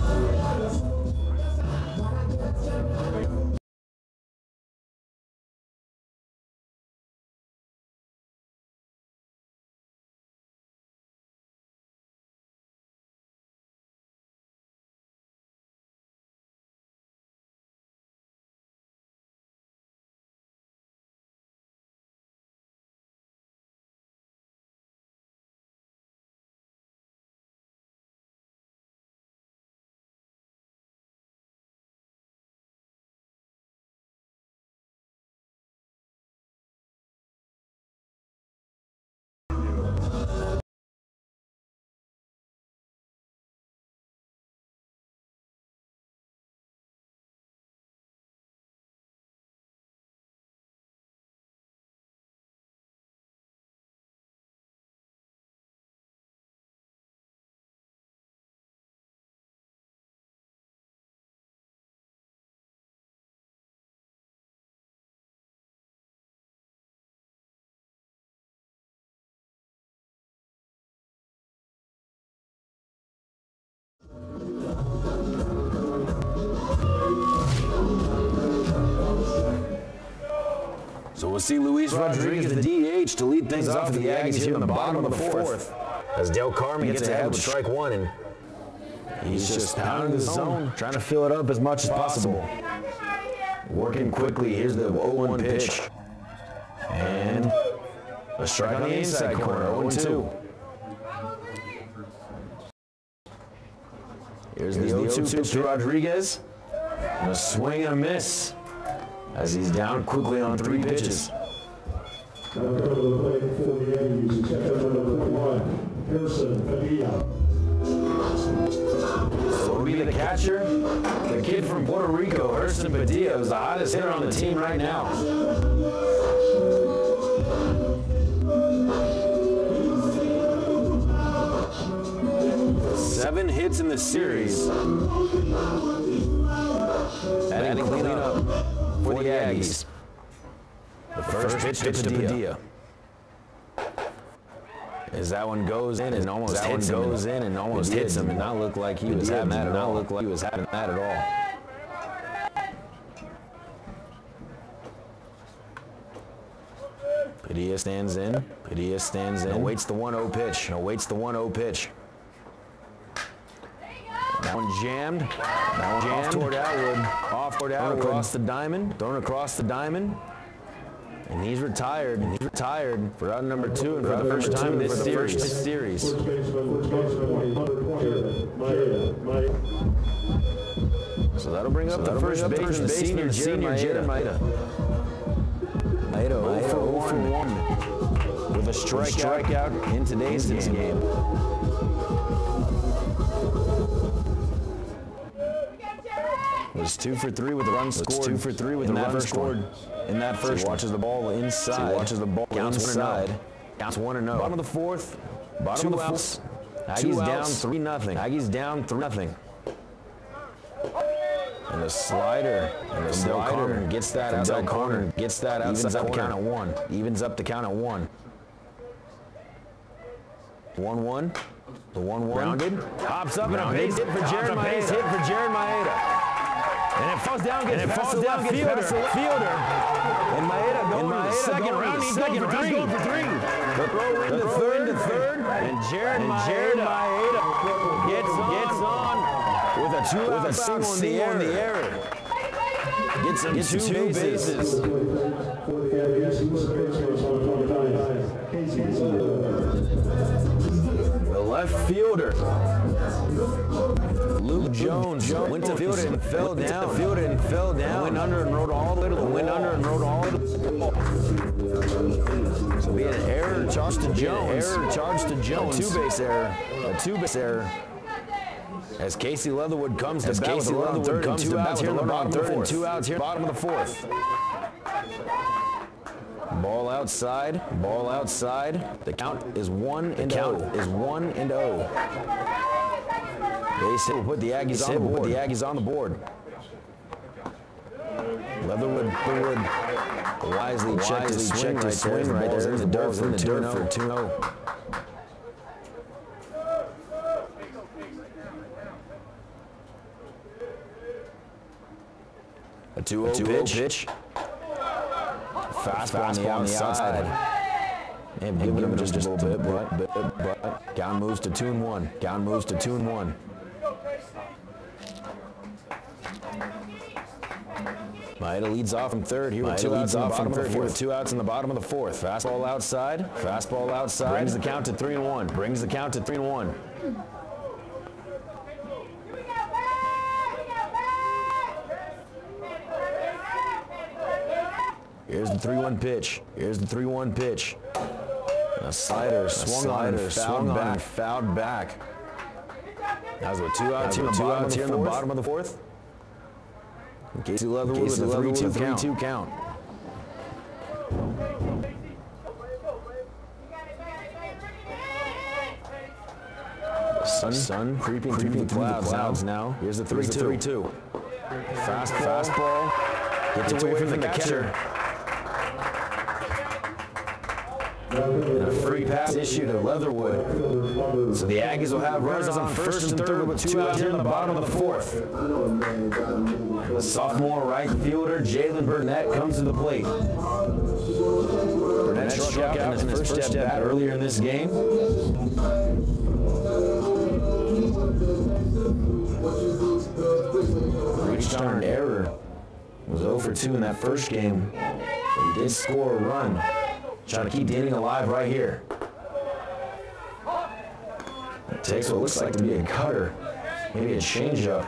Speaker 1: So we'll see Luis Rodriguez, the DH, to lead things off for the Aggies here in the bottom of the 4th. As Del Carmen gets ahead with strike 1, and he's just pounding the zone, trying to fill it up as much as possible. Working quickly, here's the 0-1 pitch. And a strike on the inside corner, 0-2. Here's the 0-2 pitch to Rodriguez. And a swing and a miss as he's down quickly on 3 pitches.
Speaker 3: Now come to the plate for the Aggies, catcher number 41, Pearson Padilla.
Speaker 1: So it'll be the catcher, the kid from Puerto Rico, Hurston Padilla, who's the hottest hitter on the team right now. 7 hits in the series. Adding cleanup for the Aggies. The first pitch to Padilla. As that one goes in and almost hits him, and not look like he was having that at all. Padilla stands in. Awaits the 1-0 pitch. That one jammed. Off toward Atwood. Across the diamond. And he's retired. For out number 2 and for the first time in this series.
Speaker 3: First baseman, number 20, Maeda.
Speaker 1: So that'll bring up the first baseman, senior Jared Maeda. Maeda 0 for 1 with a strikeout in today's game. Was 2 for 3 with the run scored. In that first. He watches the ball inside. Counts 1-0. Bottom of the 4th. 2 outs. Aggies down 3-0. And the slider. Del Carmen gets that outside corner. Evens up the count at 1. 1-1. The 1-1. Grounded. Hops up and a base hit for Jared Maeda. And it falls down, gets past the left fielder. And Maeda going to the second round. He's going for three. The throw into third. And Jared Maeda gets on with a two-out single in the air. Gets him two bases. The left fielder, Luke Jones, went to field and fell down. Went under and rode all the way to the wall. So we had an error charged to Jones. A two-base error. As Casey Leatherwood comes to bat with the runner on third, and two outs here in the bottom of the fourth. Ball outside. The count is 1-0. Base hit will put the Aggies on the board. Leatherwood wisely checked his swing right there. The dirt for 2-0. A 2-0 pitch. Fastball on the outside. And give him just a little bit, but down moves to 2-1. Maeda leads off from third here with two outs in the bottom of the fourth. Fastball outside. Brings the count to 3-1. Here's the 3-1 pitch. A slider swung on, fouled back. That was two outs here in the bottom of the fourth. Casey Leatherwood with a 3-2 count. Sun creeping through the clouds now. Here's the 3-2. Fastball. Gets away from the catcher. And a free pass issued to Leatherwood. So the Aggies will have runners on first and third with two outs here in the bottom of the fourth. The sophomore right fielder, Jalen Burnett, comes to the plate. Burnett struck out in his first at bat earlier in this game. Reached on an error. Was 0 for 2 in that first game. But he did score a run. Trying to keep the inning alive right here. Takes what looks like to be a cutter. Maybe a changeup.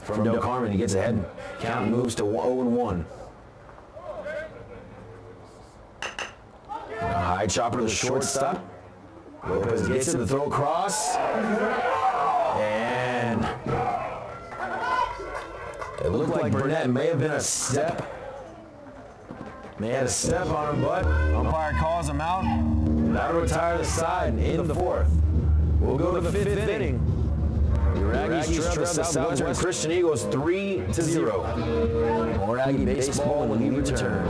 Speaker 1: From Del Carmen, he gets ahead. Count moves to 0-1. A high chopper to the shortstop. Lopez gets it, the throw across. And it looked like Burnett may have been a step. They had a step on him, but umpire calls him out. That'll retire the side in the fourth. We'll go to the fifth inning. Your Aggies trail the Southwestern Christian Eagles 3-0. More Aggie baseball when we return.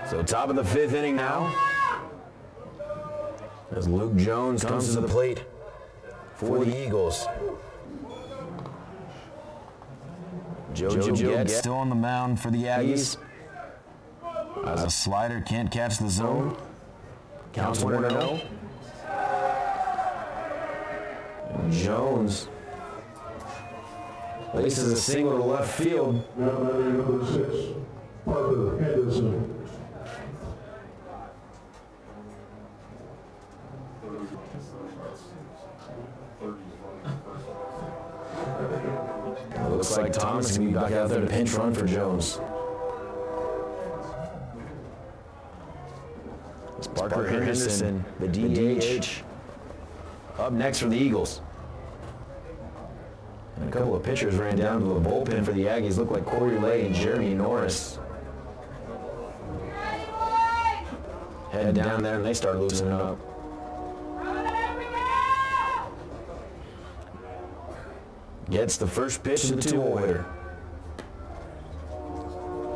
Speaker 1: So top of the 5th inning now, as Luke Jones comes to the plate for the Eagles. JoJo Getz still on the mound for the Aggies. As a slider can't catch the zone. Counts 1-0. Jones laces a single to left field.
Speaker 3: Now batting number 6, Parker Henderson.
Speaker 1: Looks like Thomas can be back out there to pinch run for Jones. It's Parker Henderson, the DH, up next for the Eagles. And a couple of pitchers ran down to the bullpen for the Aggies. Looked like Corey Lay and Jeremy Norris. Head down there and they start loosening up. Gets the first pitch to the 2-0 hitter.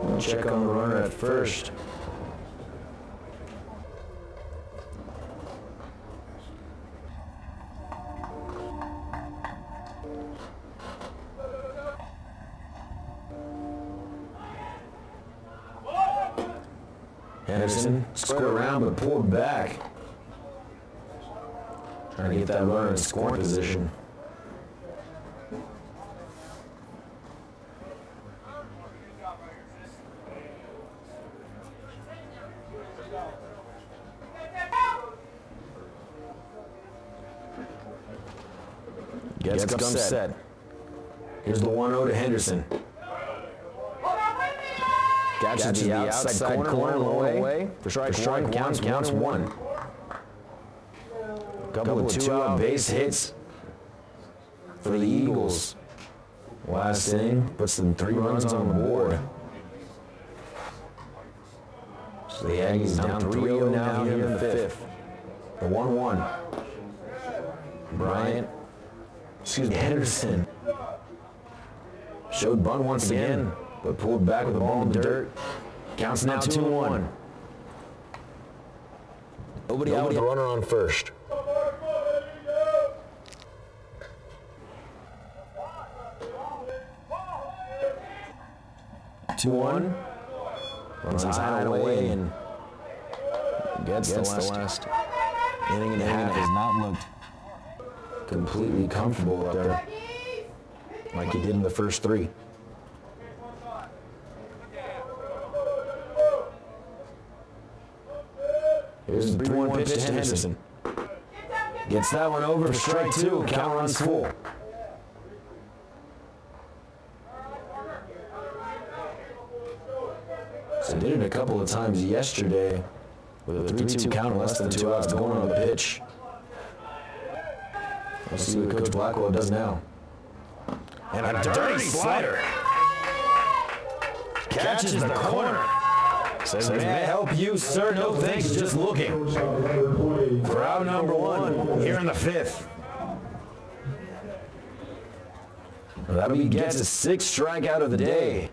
Speaker 1: We'll check on the runner at first. Henderson squared around but pulled back. Trying to get that runner in scoring position. Gets comes set. Here's the 1-0 to Henderson. Catches the outside corner, low away. For strike one, counts one. Couple of 2-out base hits for the Eagles. Last inning puts them 3 runs on the board. So the Aggies down 3-0 now here in the 5th. The 1-1. Henderson showed bunt once again, but pulled back with the ball in the dirt. Counts now 2-1. Nobody out with the runner on first. Two-1. Runs high and away and gets the last inning and a half. Has not looked completely comfortable up there like he did in the first 3. Here's the 3-1 pitch to Henderson. Gets that one over for strike 2. Count runs full. So did it a couple of times yesterday with a 3-2 count, less than 2 outs going on the pitch. We'll see what Coach Blackwell does now. And a dirty slider. Catches the corner. Says, may I help you, sir? No thanks, just looking. For out number 1 here in the 5th. Well, that'll be Getz' 6th strikeout of the day.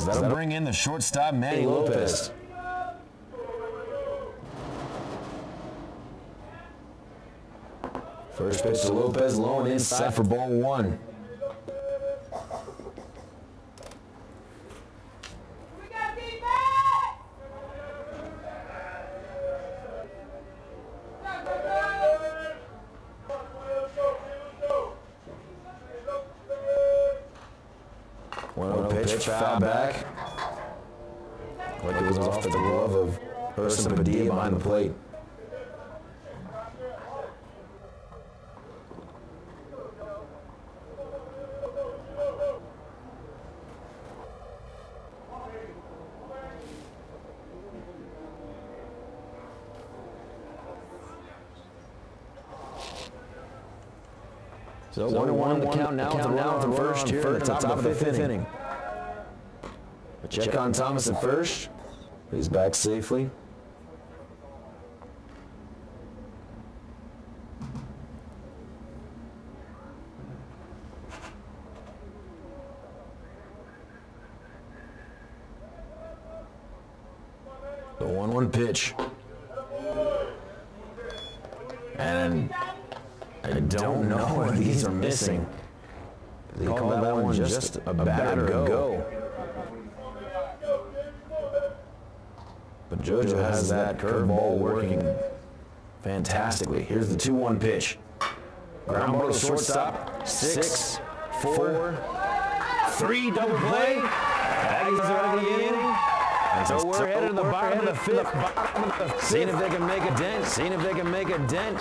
Speaker 1: That'll bring in the shortstop, Manny Lopez. First pitch to Lopez, low and inside for ball 1. Pitch foul back. Like it was off the glove of Ursa Padilla behind the plate. So 1-1 the count now with the first here at the top of the 5th inning. Check on Thomas at first. He's back safely. 1-1 pitch. And I don't know what these are missing. They call that one just a batter go. But JoJo has that curveball working fantastically. Here's the 2-1 pitch. Ground ball to shortstop. 6, 4, 3, double play. Aggies are out of the inning. And so we're headed to the bottom of the fifth. Seeing if they can make a dent. Seeing if they can make a dent.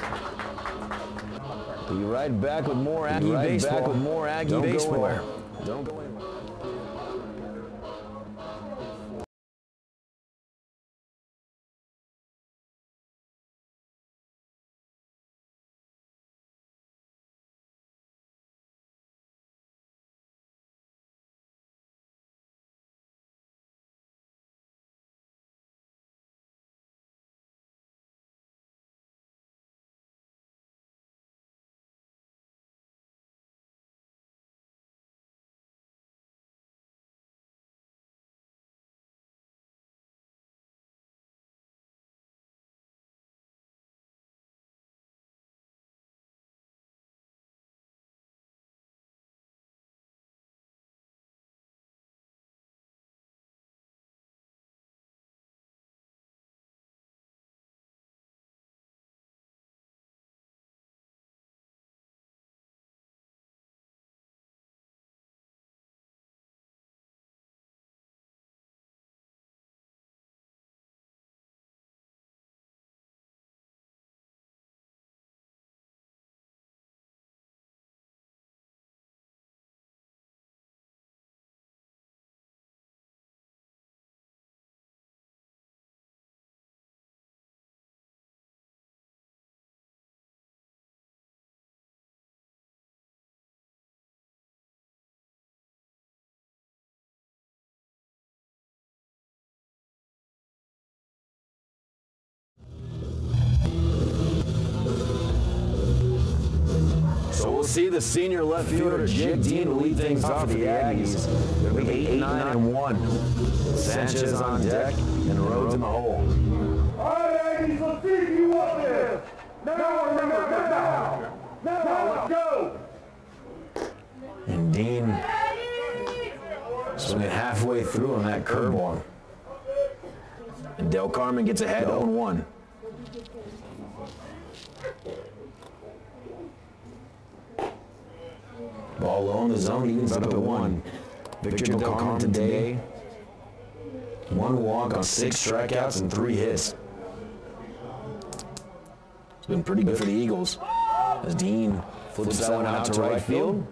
Speaker 1: Be right back with more Aggie baseball. Don't go anywhere. Don't go anywhere. So we'll see the senior left fielder, Jake Dean, will lead things off for the Aggies. It'll be 8, 9, and 1. Sanchez on deck and Rhodes in the hole.
Speaker 4: All right, Aggies, let's see if you want this. Now, remember, now, let's go.
Speaker 1: And Dean swinging halfway through on that curveball. And Del Carmen gets ahead 0-1. Ball low in the zone, evens up at 1. Victor Del Carmen today, 1 walk on 6 strikeouts and 3 hits. It's been pretty good for the Eagles as Dean flips that one out to right field.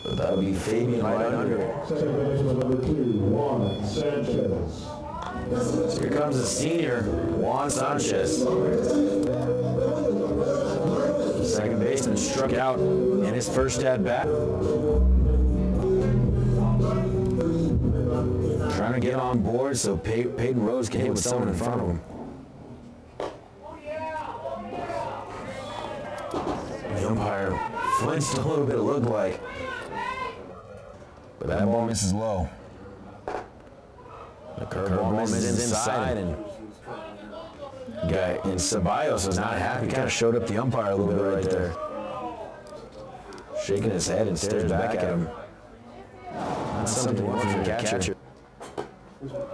Speaker 1: But that'll be Fabian right under it.
Speaker 3: Second baseman number 2, Juan Sanchez.
Speaker 1: So here comes the senior, Juan Sanchez. The second baseman struck out in his first at-bat. Trying to get on board so Peyton Rose can hit with someone in front of him. The umpire flinched a little bit, it looked like. But that ball misses low. The curveball misses inside, and guy in Ceballos was not happy. Kind of showed up the umpire a little bit right there. Shaking his head and stares back at him. That's something to want from the catcher.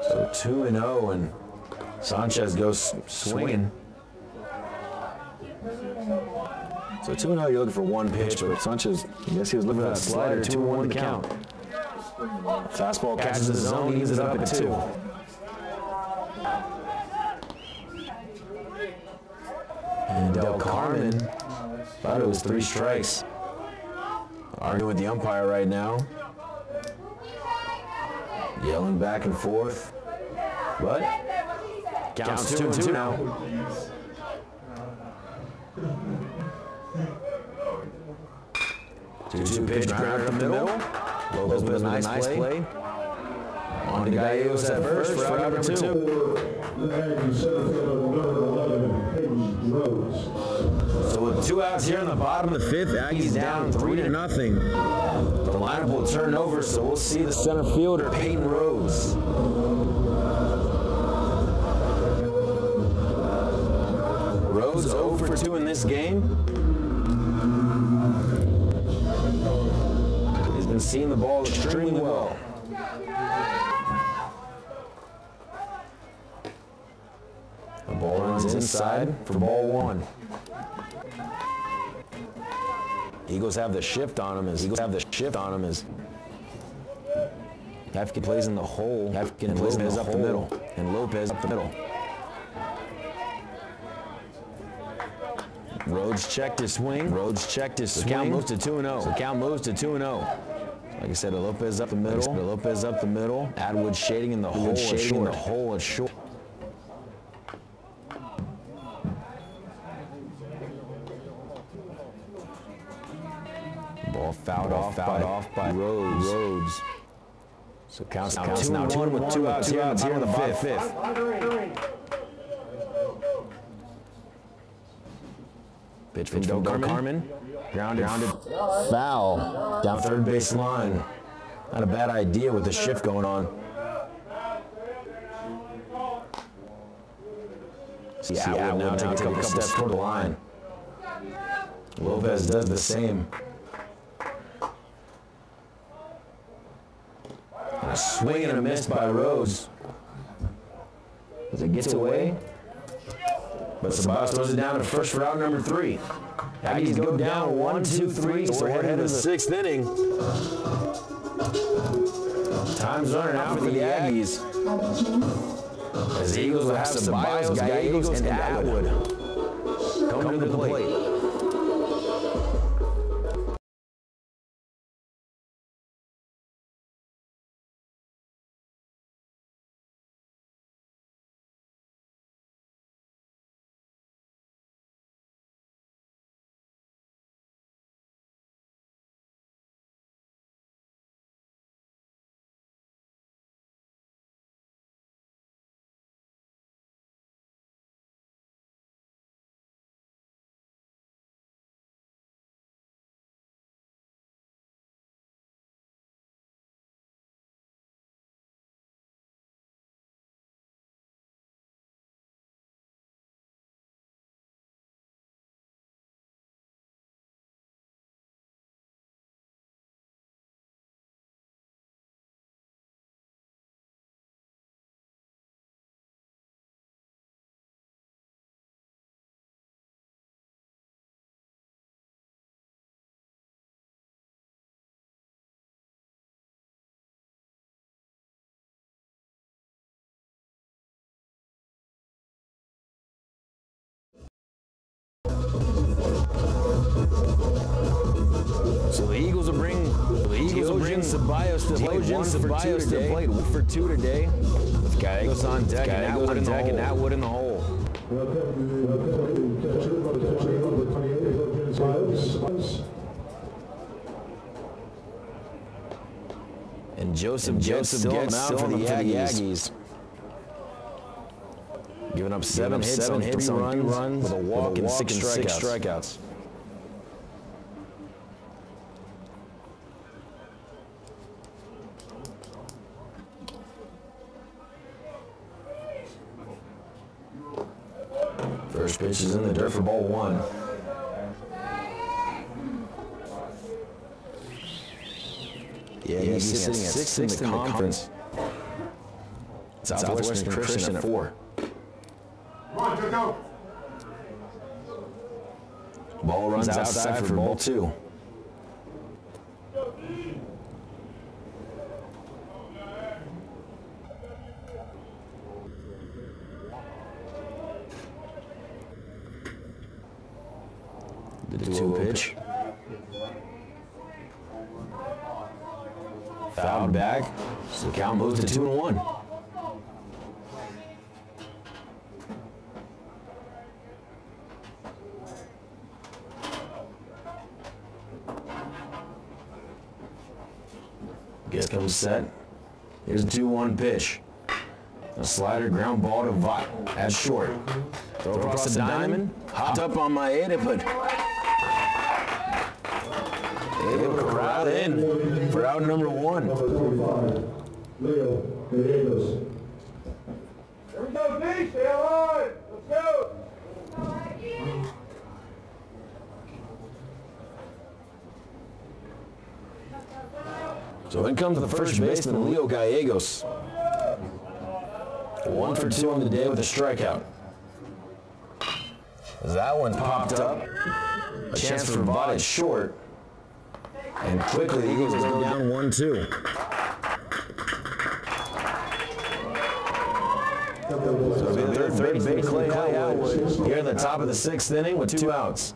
Speaker 1: So 2-0, and Sanchez goes swinging. So 2-0, you're looking for 1 pitch, but Sanchez, I guess he was looking for that slider, 2-1 the count. Fastball catches the zone, evens it up at 2. And Del Carmen thought it was 3 strikes. Arguing with the umpire right now. Yelling back and forth. But counts 2-2 now. Two pitch grounder up the middle. Lopez with a nice play. On to Gallegos at first for out number 2.
Speaker 3: The Aggies center fielder number 11, Peyton Rose.
Speaker 1: So with 2 outs here in the bottom of the 5th, Aggies down 3-0. The lineup will turn over, so we'll see the center fielder, Peyton Rhodes. Rhodes 0 for 2 in this game. He's been seeing the ball extremely well. The ball runs inside for ball 1. Eagles have the shift on him as Hefkin plays in the hole. Hefkin plays up the middle, and Lopez up the middle. Rhodes checked his swing. The count moves to 2-0. Like I said, Lopez up the middle. Atwood shading in the hole at short. Ball fouled off by Rhodes. So counts now 2-1 with 2 outs here in the bottom 5th. Pitch from Doug Carmen. Grounded. Foul. Down third base line. Not a bad idea with the shift going on. See Atwood now take a couple steps toward the line. Lopez does the same. And a swing and a miss by Rhodes. As it gets away. But Ceballos throws it down to first for out number 3. Aggies go down 1-2-3, so we're headed to the 6th inning. Time's running out for the Aggies. As the Eagles will have Ceballos, Gallegos, and Atwood coming to the plate. So the Eagles will bring Ceballos to the plate. 1 for 2 today. With Gallegos on deck and Atwood in the hole. And Joseph gets still out for the Aggies. Giving up 7 hits on 3 runs with a walk and 6 strikeouts. First pitch is in the dirt for ball 1. Yeah, he's sitting at 6th in the conference. Southwestern Christian at 4. Ball runs outside for ball 2. The 2-0 pitch. Fouled back. So the count moves to 2-1. Gets comes set. Here's the 2-1 pitch. A slider ground ball to Vot at short. Throw across the diamond. Hopped up on Maeda, but able to crowd in for out number 1.
Speaker 3: Number 25, Leo Gallegos.
Speaker 4: Here we go, D. Stay alive. Let's go.
Speaker 1: So in comes the first baseman, Leo Gallegos. 1 for 2 on the day with a strikeout. As that one popped up, a chance for Vaught at short, and quickly the Eagles go down 1-2. So the third baseman, Clay Atwood, here in the top of the 6th inning with 2 outs.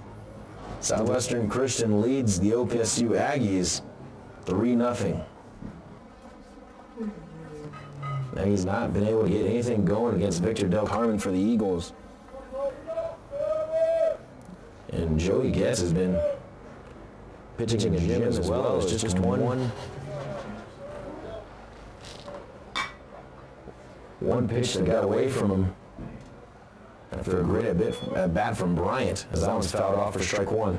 Speaker 1: Southwestern Christian leads the OPSU Aggies 3-0. Aggies not been able to get anything going against Victor Del Carmen for the Eagles. And Joey Guess has been pitching in the gym as well. It's just one pitch that got away from him after a great at bat from Bryant, as that one's fouled off for strike 1.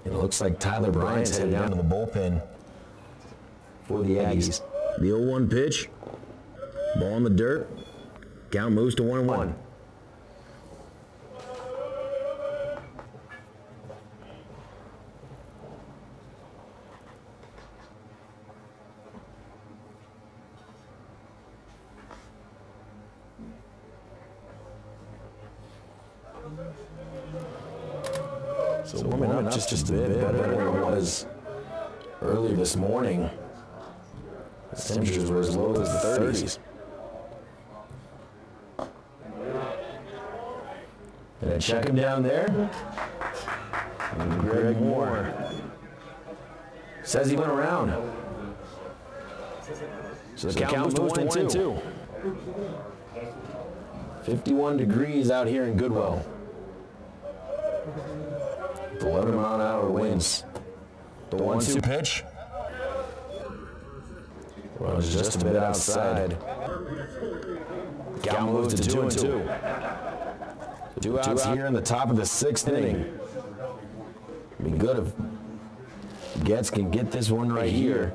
Speaker 1: It looks like Tyler Bryant's headed down to the bullpen for the Aggies. The 0-1 pitch. Ball in the dirt. Count moves to 1-1. So warming up just a bit better than it was earlier this morning. The temperatures were as low as the 30s. And I check him down there. And Greg Moore says he went around. So the count moves to 1-2. 51 degrees out here in Goodwell. 11-mile-an-hour winds. The 1-2 pitch. Well, it's just a bit outside. Count moves to 2-2. 2 outs here in the top of the 6th inning. It'd be good if Getz can get this one right here,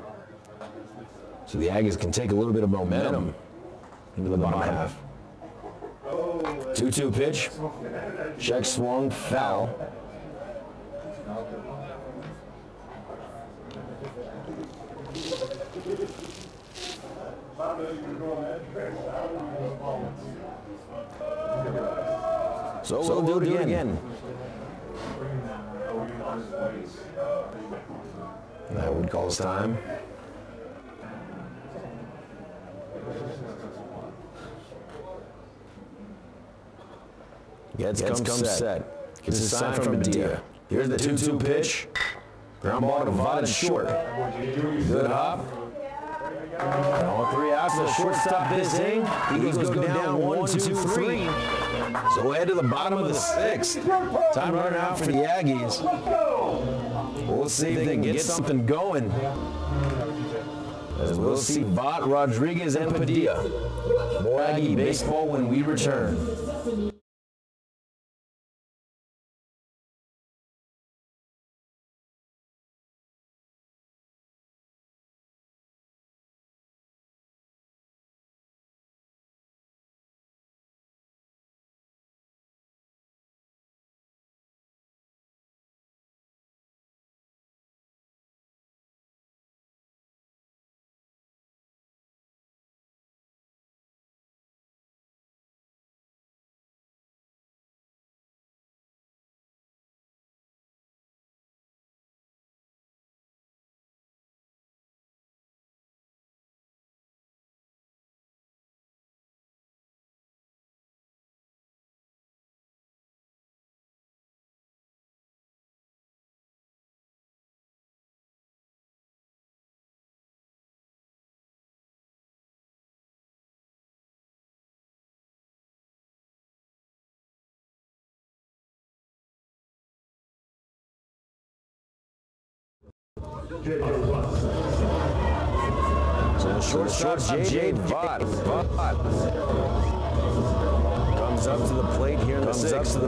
Speaker 1: so the Aggies can take a little bit of momentum into the bottom half. 2-2 pitch. Check swung, foul. So we'll do it again. That would call us time. Getz comes set. Gets his sign from Medea. Here's the 2-2 pitch. Ground ball to Vaught short. Good hop. And all 3 outs. The shortstop this inning. Eagles go down 1-2-3. So we'll head to the bottom of the 6th. Time running out for the Aggies. We'll see if they can get something going, as we'll see Vaught, Rodriguez, and Padilla. More Aggie baseball when we return. So the shortstop, Jade Vaught, comes up to the plate here in the sixth. The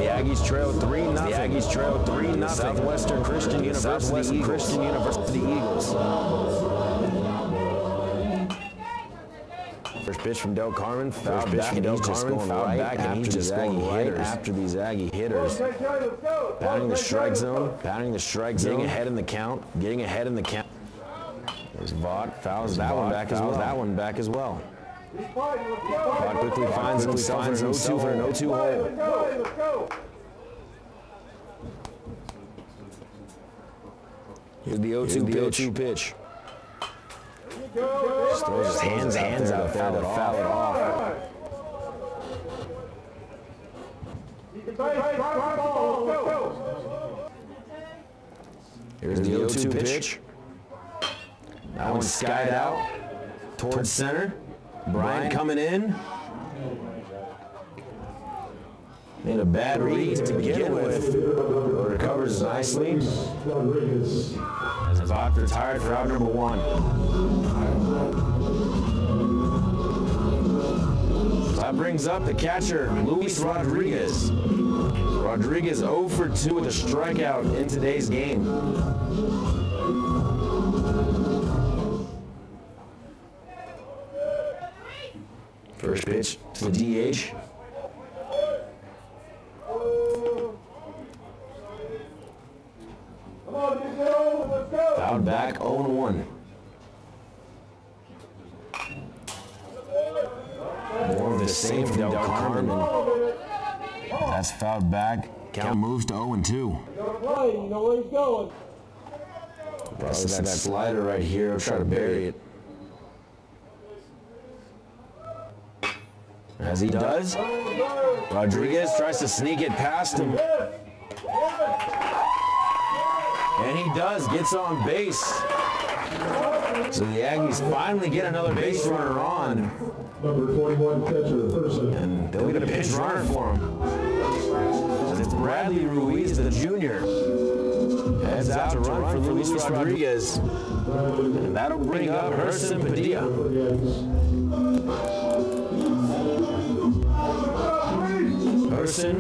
Speaker 1: Aggies trail 3-0. Southwestern Christian University Eagles. First pitch from Del Carmen, fouled back, and he's just going right after these Aggie hitters. Pounding the strike zone, getting ahead in the count. There's Vaught, fouls that one back as well. Vaught quickly finds himself an 0-2 for an 0-2 hole. Here's the 0-2 pitch. Just throws his hands out there to foul it off. Here's the 0-2 pitch. That one's skied out towards center. Bryant coming in. Made a bad read to begin with. Recovers nicely. As Vaught retired for out number 1. That brings up the catcher, Luis Rodriguez. Rodriguez 0 for 2 with a strikeout in today's game. First pitch to the DH. Fouled back 0-1. More of the same from Del Carmen. That's fouled back. Count moves to 0-2.
Speaker 4: You know where he's going.
Speaker 1: Probably that slider right here. I'll try to bury it. As he does, Rodriguez tries to sneak it past him. And he does, gets on base. So the Aggies finally get another base runner on.
Speaker 3: Number 21 catcher, Person.
Speaker 1: And they'll get a pinch runner for him. As it's Bradley Ruiz, the junior. Heads out to run for Luis Rodriguez. And that'll bring up Herson Padilla. Herson,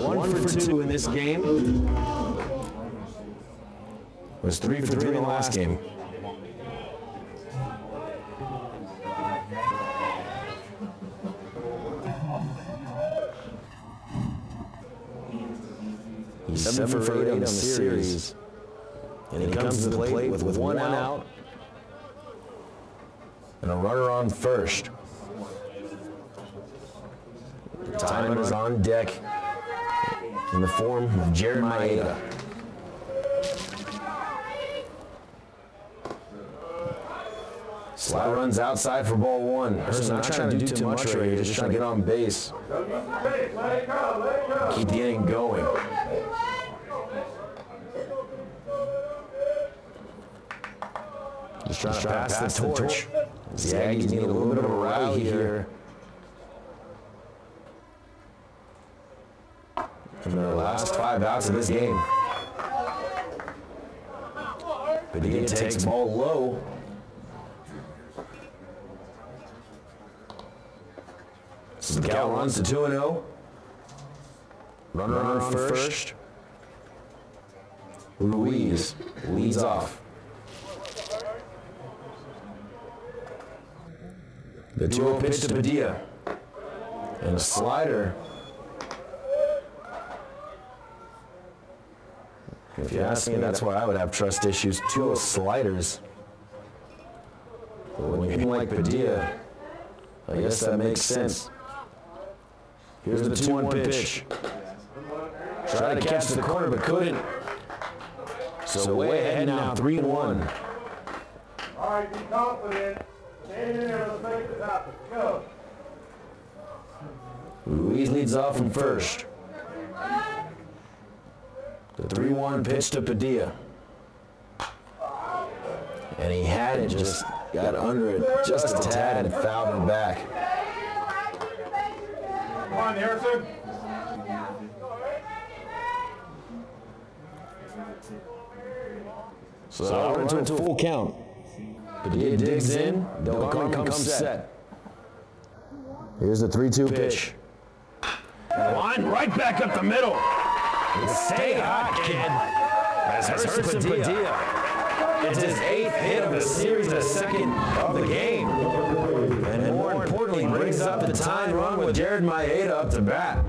Speaker 1: 1 for 2 in this game. Was 3 for 3 in the last game. He's 7 for 8 on the series. And he comes to the plate with 1 out and a runner on first. The timer is on deck in the form of Jared Maeda. Sly runs outside for ball 1. Herson not trying to do too much right here, just trying to get on base. Keep the inning going. Just trying to pass the torch. The Aggies need a little bit of a rally here. In their last 5 outs of this game. Padilla takes ball low. So the count runs to 2-0. Runner on first. Ruiz leads off. The 2-0 pitch to Padilla. And a slider. If you ask me, that's why I would have trust issues. 2-0 sliders. But when you hit like Padilla, I guess that makes sense. Here's the 2-1 pitch. Tried to catch the corner, but couldn't. So way ahead now, 3-1.
Speaker 4: All right, be confident. Stand in there, let's make this happen. Go.
Speaker 1: Ruiz leads off from first. The 3-1 pitch to Padilla. And he had it, just got under it just a tad and fouled him back.
Speaker 4: Come on, Harrison.
Speaker 1: So we're into a full count. Padilla digs in. Del Carmen comes set. Here's the 3-2 pitch. Line right back up the middle. Stay hot, kid. As Hurson Padilla gets his 8th hit of the series, the 2nd of the game. And more importantly, brings up the tying run with Jared Maeda up to bat.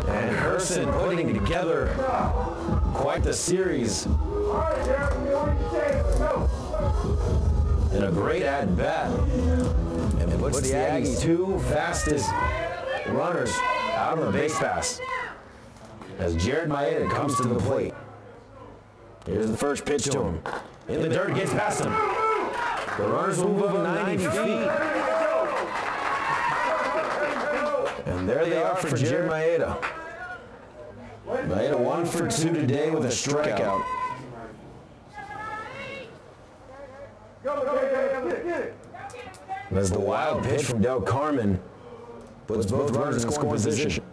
Speaker 1: And Hurson putting together quite the series. And a great at-bat. And puts the Aggies' 2 fastest runners out on the base pass. As Jared Maeda comes to the plate. Here's the first pitch to him. In the dirt, gets past him. The runners will move up 90 feet. And there they are for Jared Maeda. Maeda 1 for 2 today with a strikeout. As the wild pitch from Del Carmen puts both runners in scoring position.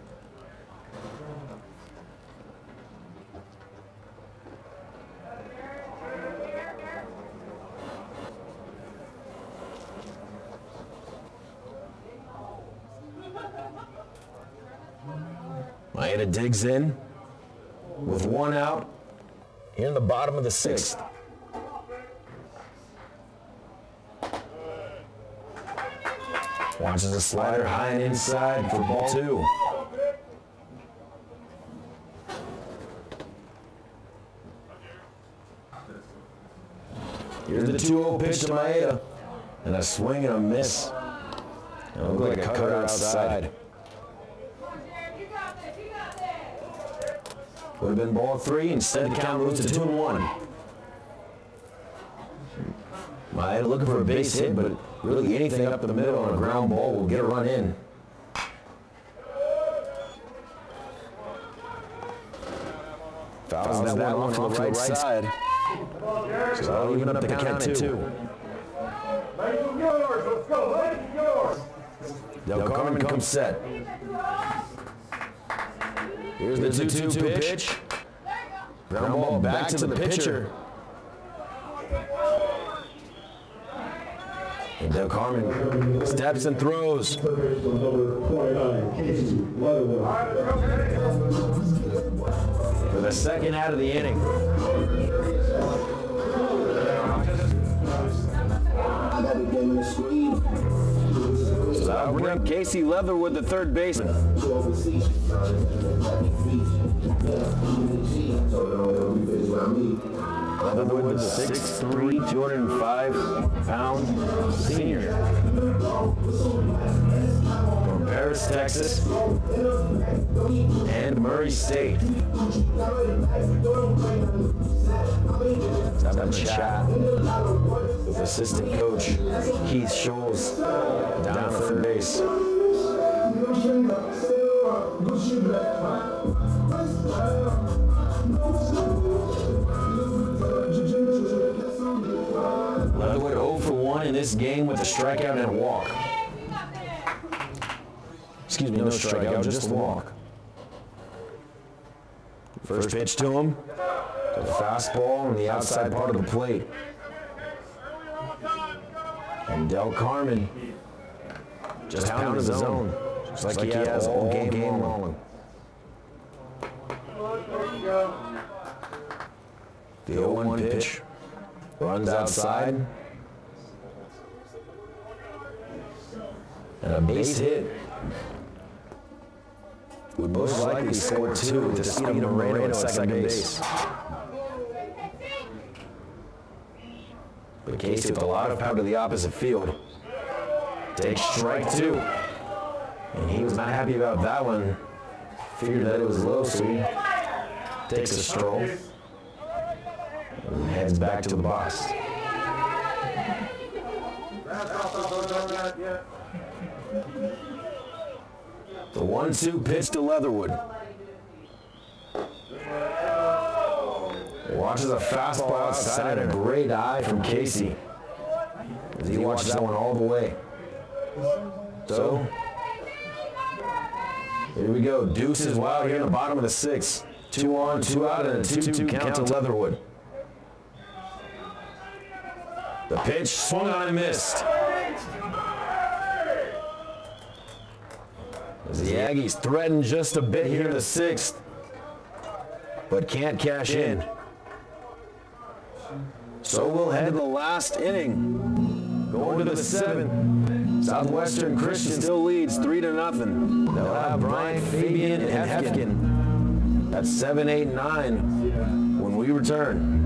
Speaker 1: Maeda digs in with 1 out in the bottom of the 6th. Watches a slider high and inside for ball 2. Here's the 2-0 pitch to Maeda. And a swing and a miss. And it looked like a cutter outside. Would have been ball 3. Instead, the count moves to 2-1. Maeda looking for a base hit, but really anything up the middle on a ground ball will get a run in. Fouls that one off the right side. So that'll even up the count at 2. Del Carmen comes set. Here's the 2-2 pitch. Ground ball back to the pitcher. And Del Carmen steps and throws. For the 2nd out of the inning. So that'll bring up Casey Leatherwood, the 3rd baseman. Leatherwood, the 6'3", 205-pound senior from Paris, Texas, and Murray State. Let's have a chat with assistant coach Keith Scholes down at 3rd base. Leatherwood 0 for 1 in this game with a strikeout and a walk. Excuse me, no strikeout, just a walk. First pitch to him. A fastball on the outside part of the plate. And Del Carmen just pounded his zone. Just like he has all game long. The 0-1 pitch. Runs outside. And a base hit would most likely score 2 with the speed of Moreno at second base. But Casey with a lot of power to the opposite field takes strike 2. And he was not happy about that one. Figured that it was low, so he takes a stroll and heads back to the box. The 1-2 pitch to Leatherwood. Watches a fastball outside, a great eye from Casey as he watches that one all the way. So, here we go. Deuce is wild here in the bottom of the 6th. 2 on, 2 out, and a 2-2 count to Leatherwood. The pitch swung on and missed. As the Aggies threaten just a bit here in the 6th, but can't cash in. So we'll head to the last inning. Going to the 7th. Southwestern Christian still leads 3-0. They'll have Bryant, Fabian, and Hefkin. That's 7, 8, 9 when we return.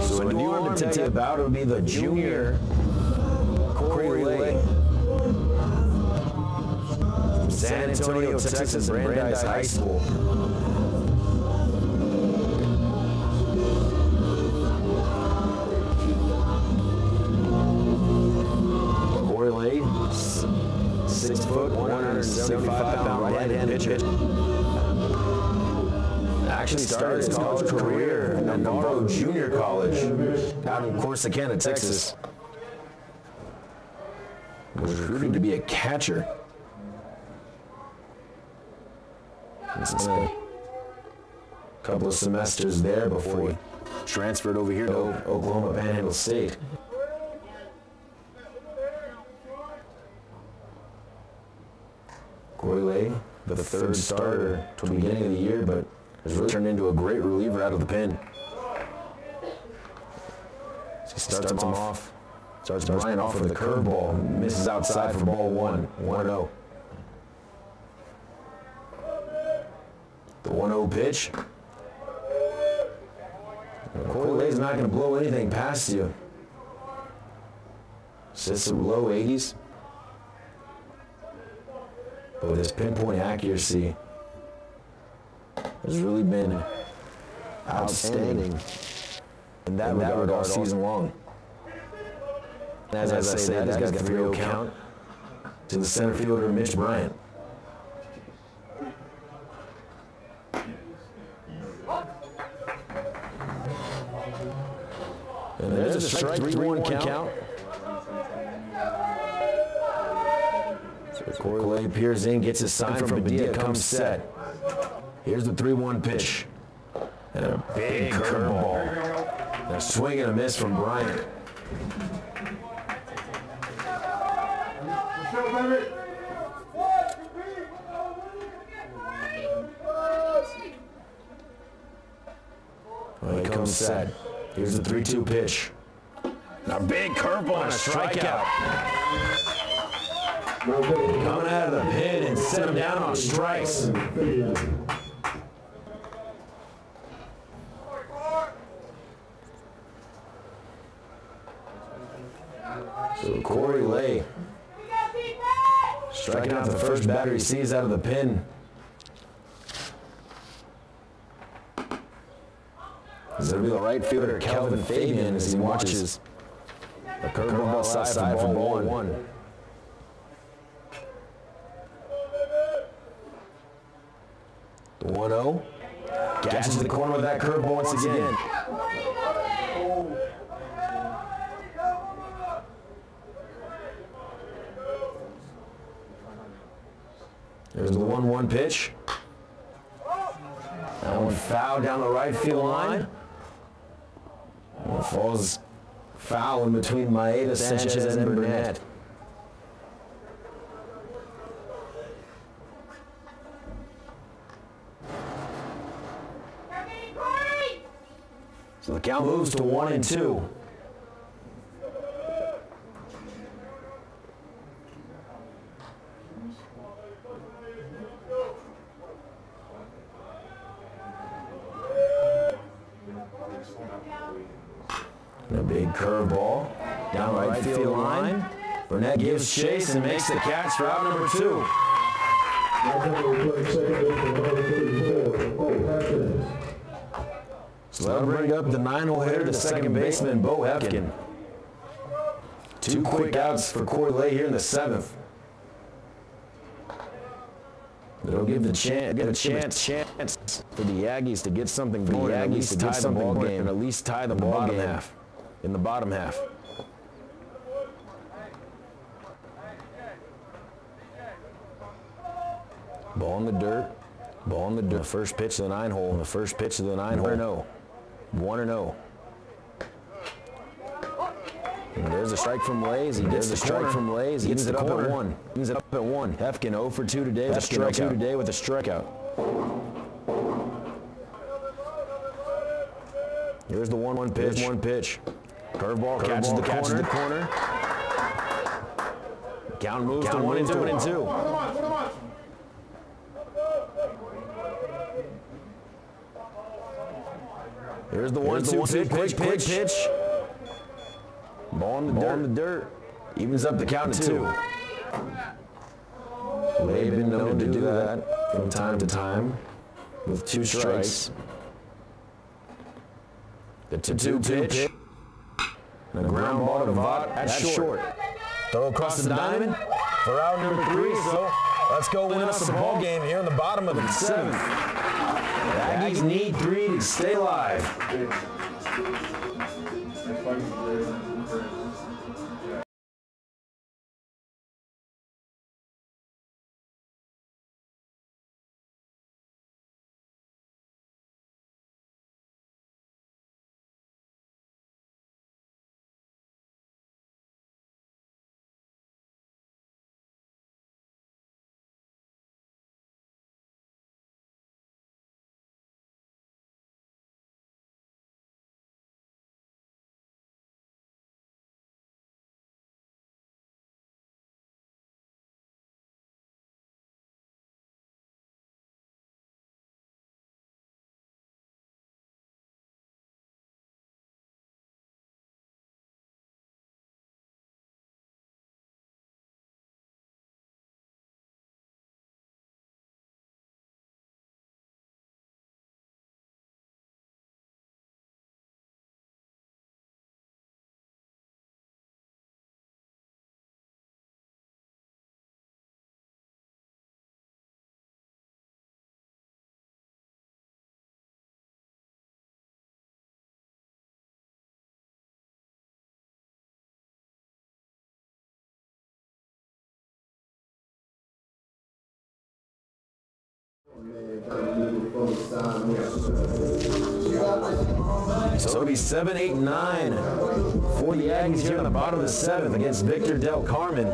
Speaker 1: So a new one to tell you about would be the junior Corey Lay. From San Antonio, Texas, Brandeis High School. Corey Lay, 6 foot, 175-pound right-handed pitcher. Actually started his college career at Navarro Junior College out in Corsicana, Texas. Was recruited to be a catcher. Spent a couple of semesters there before he transferred over here to Oklahoma Panhandle State. Corey Lay, the 3rd starter to the beginning of the year, but has really turned into a great reliever out of the pen. He starts him off. Starts Bryant off with a curveball. Misses outside for ball 1. 1-0. The 1-0 pitch. Corey Lay's not going to blow anything past you. Sits at low 80s. But with his pinpoint accuracy, has really been outstanding in that regard all season long. And as I say, that he's got a 3-0 count to the center fielder, Mitch Bryant. And there's a strike 3-1 count. So Corey Lay peers in, gets his sign from Padilla, comes set. Here's the 3-1 pitch. And a big curveball. And a swing and a miss from Bryant. Well, he comes set. Here's the 3-2 pitch. A big curveball and a strikeout. Coming out of the pin and set him down on strikes. So Corey Lay striking out the first batter he sees out of the pen. This will be the right fielder, Kelvin Fabian, as he watches a curveball outside for ball 1. 1-0. Catches the corner with that curveball once again. There's the 1-1 pitch. That one foul down the right field line. It falls foul in between Maeda, Sanchez, and Burnett. So the count moves to 1-2. And a big curveball down right field line. Burnett gives chase and makes the catch for out number 2. So that'll bring up the 9-hole hitter, the second baseman, Bo Hefkin. 2 quick outs for Corey Lay here in the 7th. It'll give a chance for the Aggies to get something going, at least tie the ball game, and at least tie the ball game in the bottom half. Ball in the dirt. Ball in the dirt. First pitch to the 9-hole. The first pitch to the 9-hole. 1-0. And there's a strike from Lays. He gets the strike from Lays. He gets it up at 1. Ends it up at 1. Hefkin 0 for 2 today with a strikeout. Here's the 1-1 pitch. Curveball catches the corner. Count moves to 1-2. Here's the 1-2 quick pitch. Ball in the dirt. Evens up the count to 2. They've been known to do that from time to time with 2 strikes. The 2-2 pitch. And a ground ball to Vaught at short. Throw across the diamond for out number 3. So let's go win us a ball game here in the bottom of the 7th. The Aggies need 3 to stay alive. So it'll be 7, 8, 9 for the Aggies here on the bottom of the 7th against Victor Del Carmen,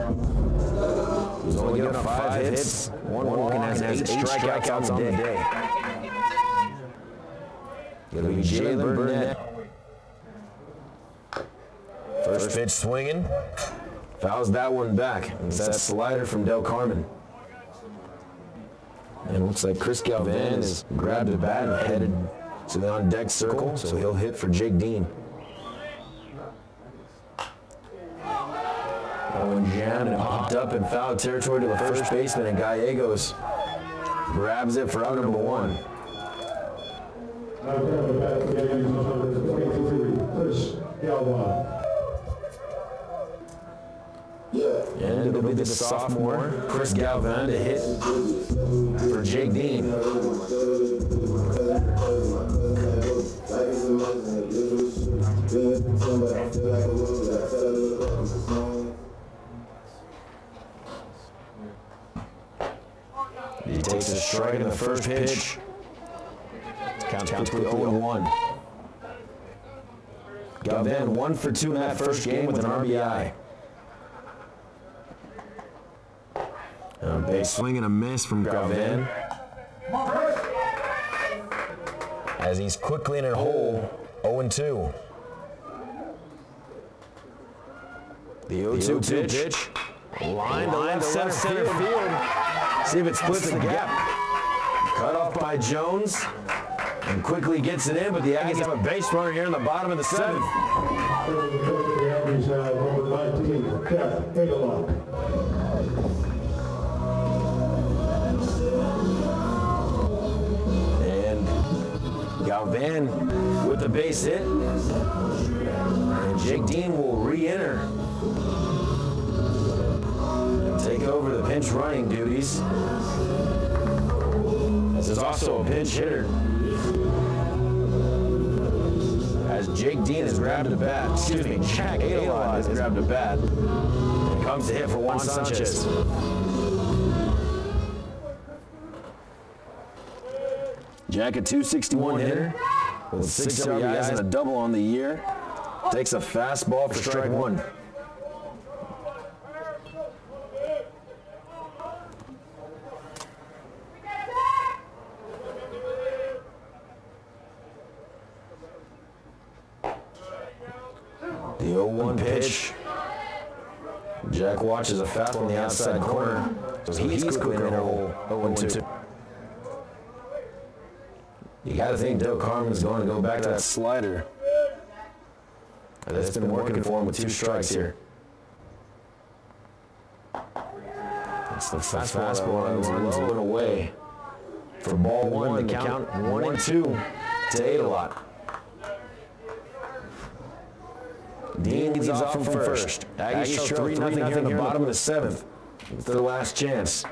Speaker 1: who's only given up 5 hits, 1 walk, and has 8 strikeouts on the day. It'll be Jalen Burnett. First pitch swinging. Fouls that one back. It's that slider from Del Carmen. And it looks like Chris Galvan has grabbed the bat and headed to the on-deck circle, so he'll hit for Jake Dean. Owen jammed and popped up in foul territory to the first baseman, and Gallegos grabs it for out number 1.
Speaker 3: Now down the bat for the Aggies, number 23, Chris Galvan.
Speaker 1: And it'll be the sophomore, Chris Galvan, to hit for Jake Dean. He takes a strike in the first pitch. Counts quickly 0-1. Galvan 1 for 2 in that first game with an RBI. A big swing and a miss from Galvan, as he's quickly in a hole, 0-2. The 0-2 pitch, line to left center field. See if it splits the gap. Cut off by Jones, and quickly gets it in, but the Aggies have a base runner here in the bottom of the 7th.
Speaker 3: The Aggies have number 19, Cat Adelot.
Speaker 1: Galvan with the base hit, and Jake Dean will re-enter and take over the pinch running duties. This is also a pinch hitter, as Jake Dean has grabbed a bat. Excuse me, Jack Adelot has grabbed a bat and comes to hit for Juan Sanchez. Jack, a .261 hitter with 6 RBIs and a double on the year. Takes a fastball for strike 1. The 0-1 pitch. Jack watches a fastball on the outside corner, so he's quickly in a hole, 0-2. You got to think Del Carmen's going to go back to that slider. That's been working for him with 2 strikes here. It's the fastball that runs low and away. For ball 1, the count 1-2 to Adelot. Dean leads off from first. Aggies trail 3-0 here in the bottom of the 7th. It's their last chance.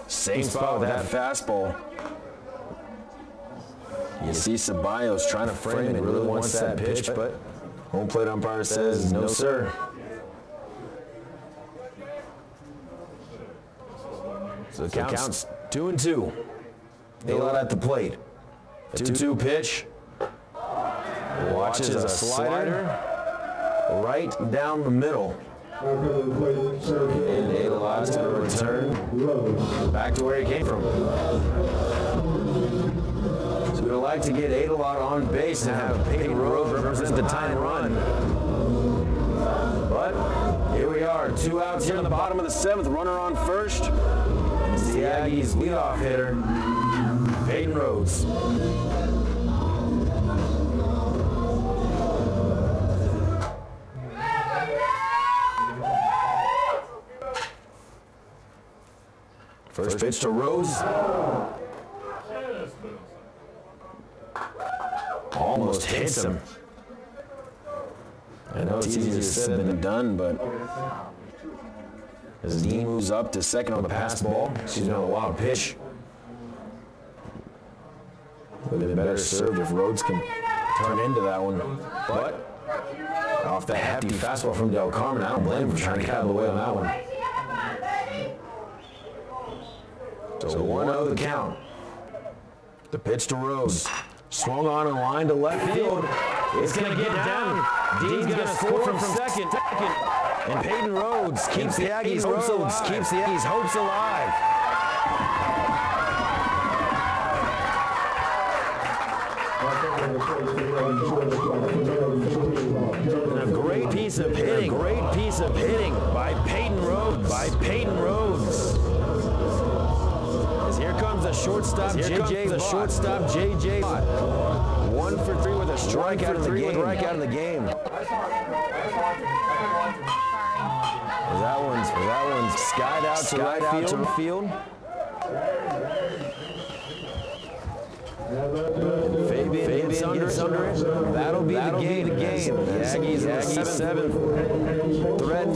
Speaker 1: Same spot with that fastball. You see Ceballos trying to frame it, really wants that pitch, but home plate umpire says no, sir. So the count's 2-2. Adelot at the plate. A 2-2 pitch. Watches a slider right down the middle. And Adelot's going to return back to where he came from. So we'd like to get Adelot on base and have Peyton Rhodes represent the tying run. But here we are, 2 outs here in the bottom of the 7th. Runner on first. It's the Aggies' leadoff hitter, Peyton Rhodes. First pitch to Rhodes. Almost hits him. I know it's easier said than done, but as Dean moves up to second on the pass ball, excuse me, on the wild pitch. Would have been better served if Rhodes can turn into that one. But off the hefty fastball from Del Carmen, I don't blame him for trying to get out of the way on that one. So 1-0 the count. The pitch to Rhodes. Swung on a line to left field. It's going to get down. Dean's going to score from second. And Peyton Rhodes keeps the Aggies' hopes alive. And a great piece of hitting by Peyton Rhodes. Here comes the shortstop, J.J. 1 for 3 with a strikeout in the game. That one's skied out to right field. Fabian gets under it. That'll be the game. The Aggies 7th. Thread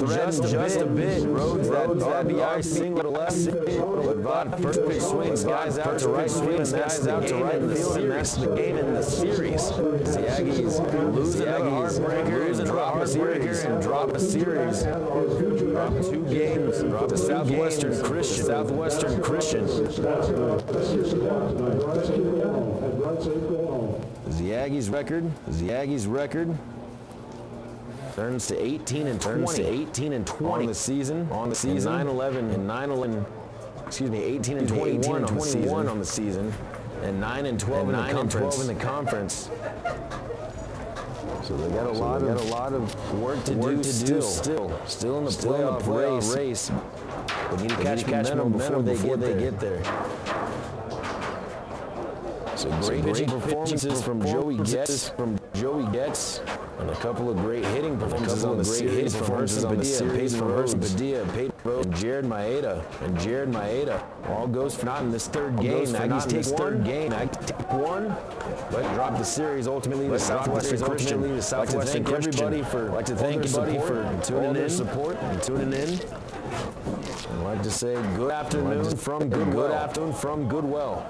Speaker 1: just a bit. Rhodes that RBI single to left. But Vaught first pitch swings, guys out to right field, and that's the game in the field, and that's the game in the series. The Aggies lose another heartbreaker and drop a series. Drop 2 games. Drop the Southwestern Christian. The Aggies record turns to 18 and 20 on the season. 9-11. Excuse me, 18 and 21 on the season, and 9 and 12 in the conference. So they got a lot of work to do still in the playoff race. They need to catch momentum before they get there. So great pitching performances from Joey Getz, and a couple of great hitting performances on the series from Herson Padilla, and Jared Maeda. All goes for not in this third game. Aggies take one, but drop the series ultimately. The Southwestern Christian. Like to thank everybody for tuning in. I'd like to say good afternoon from Goodwell.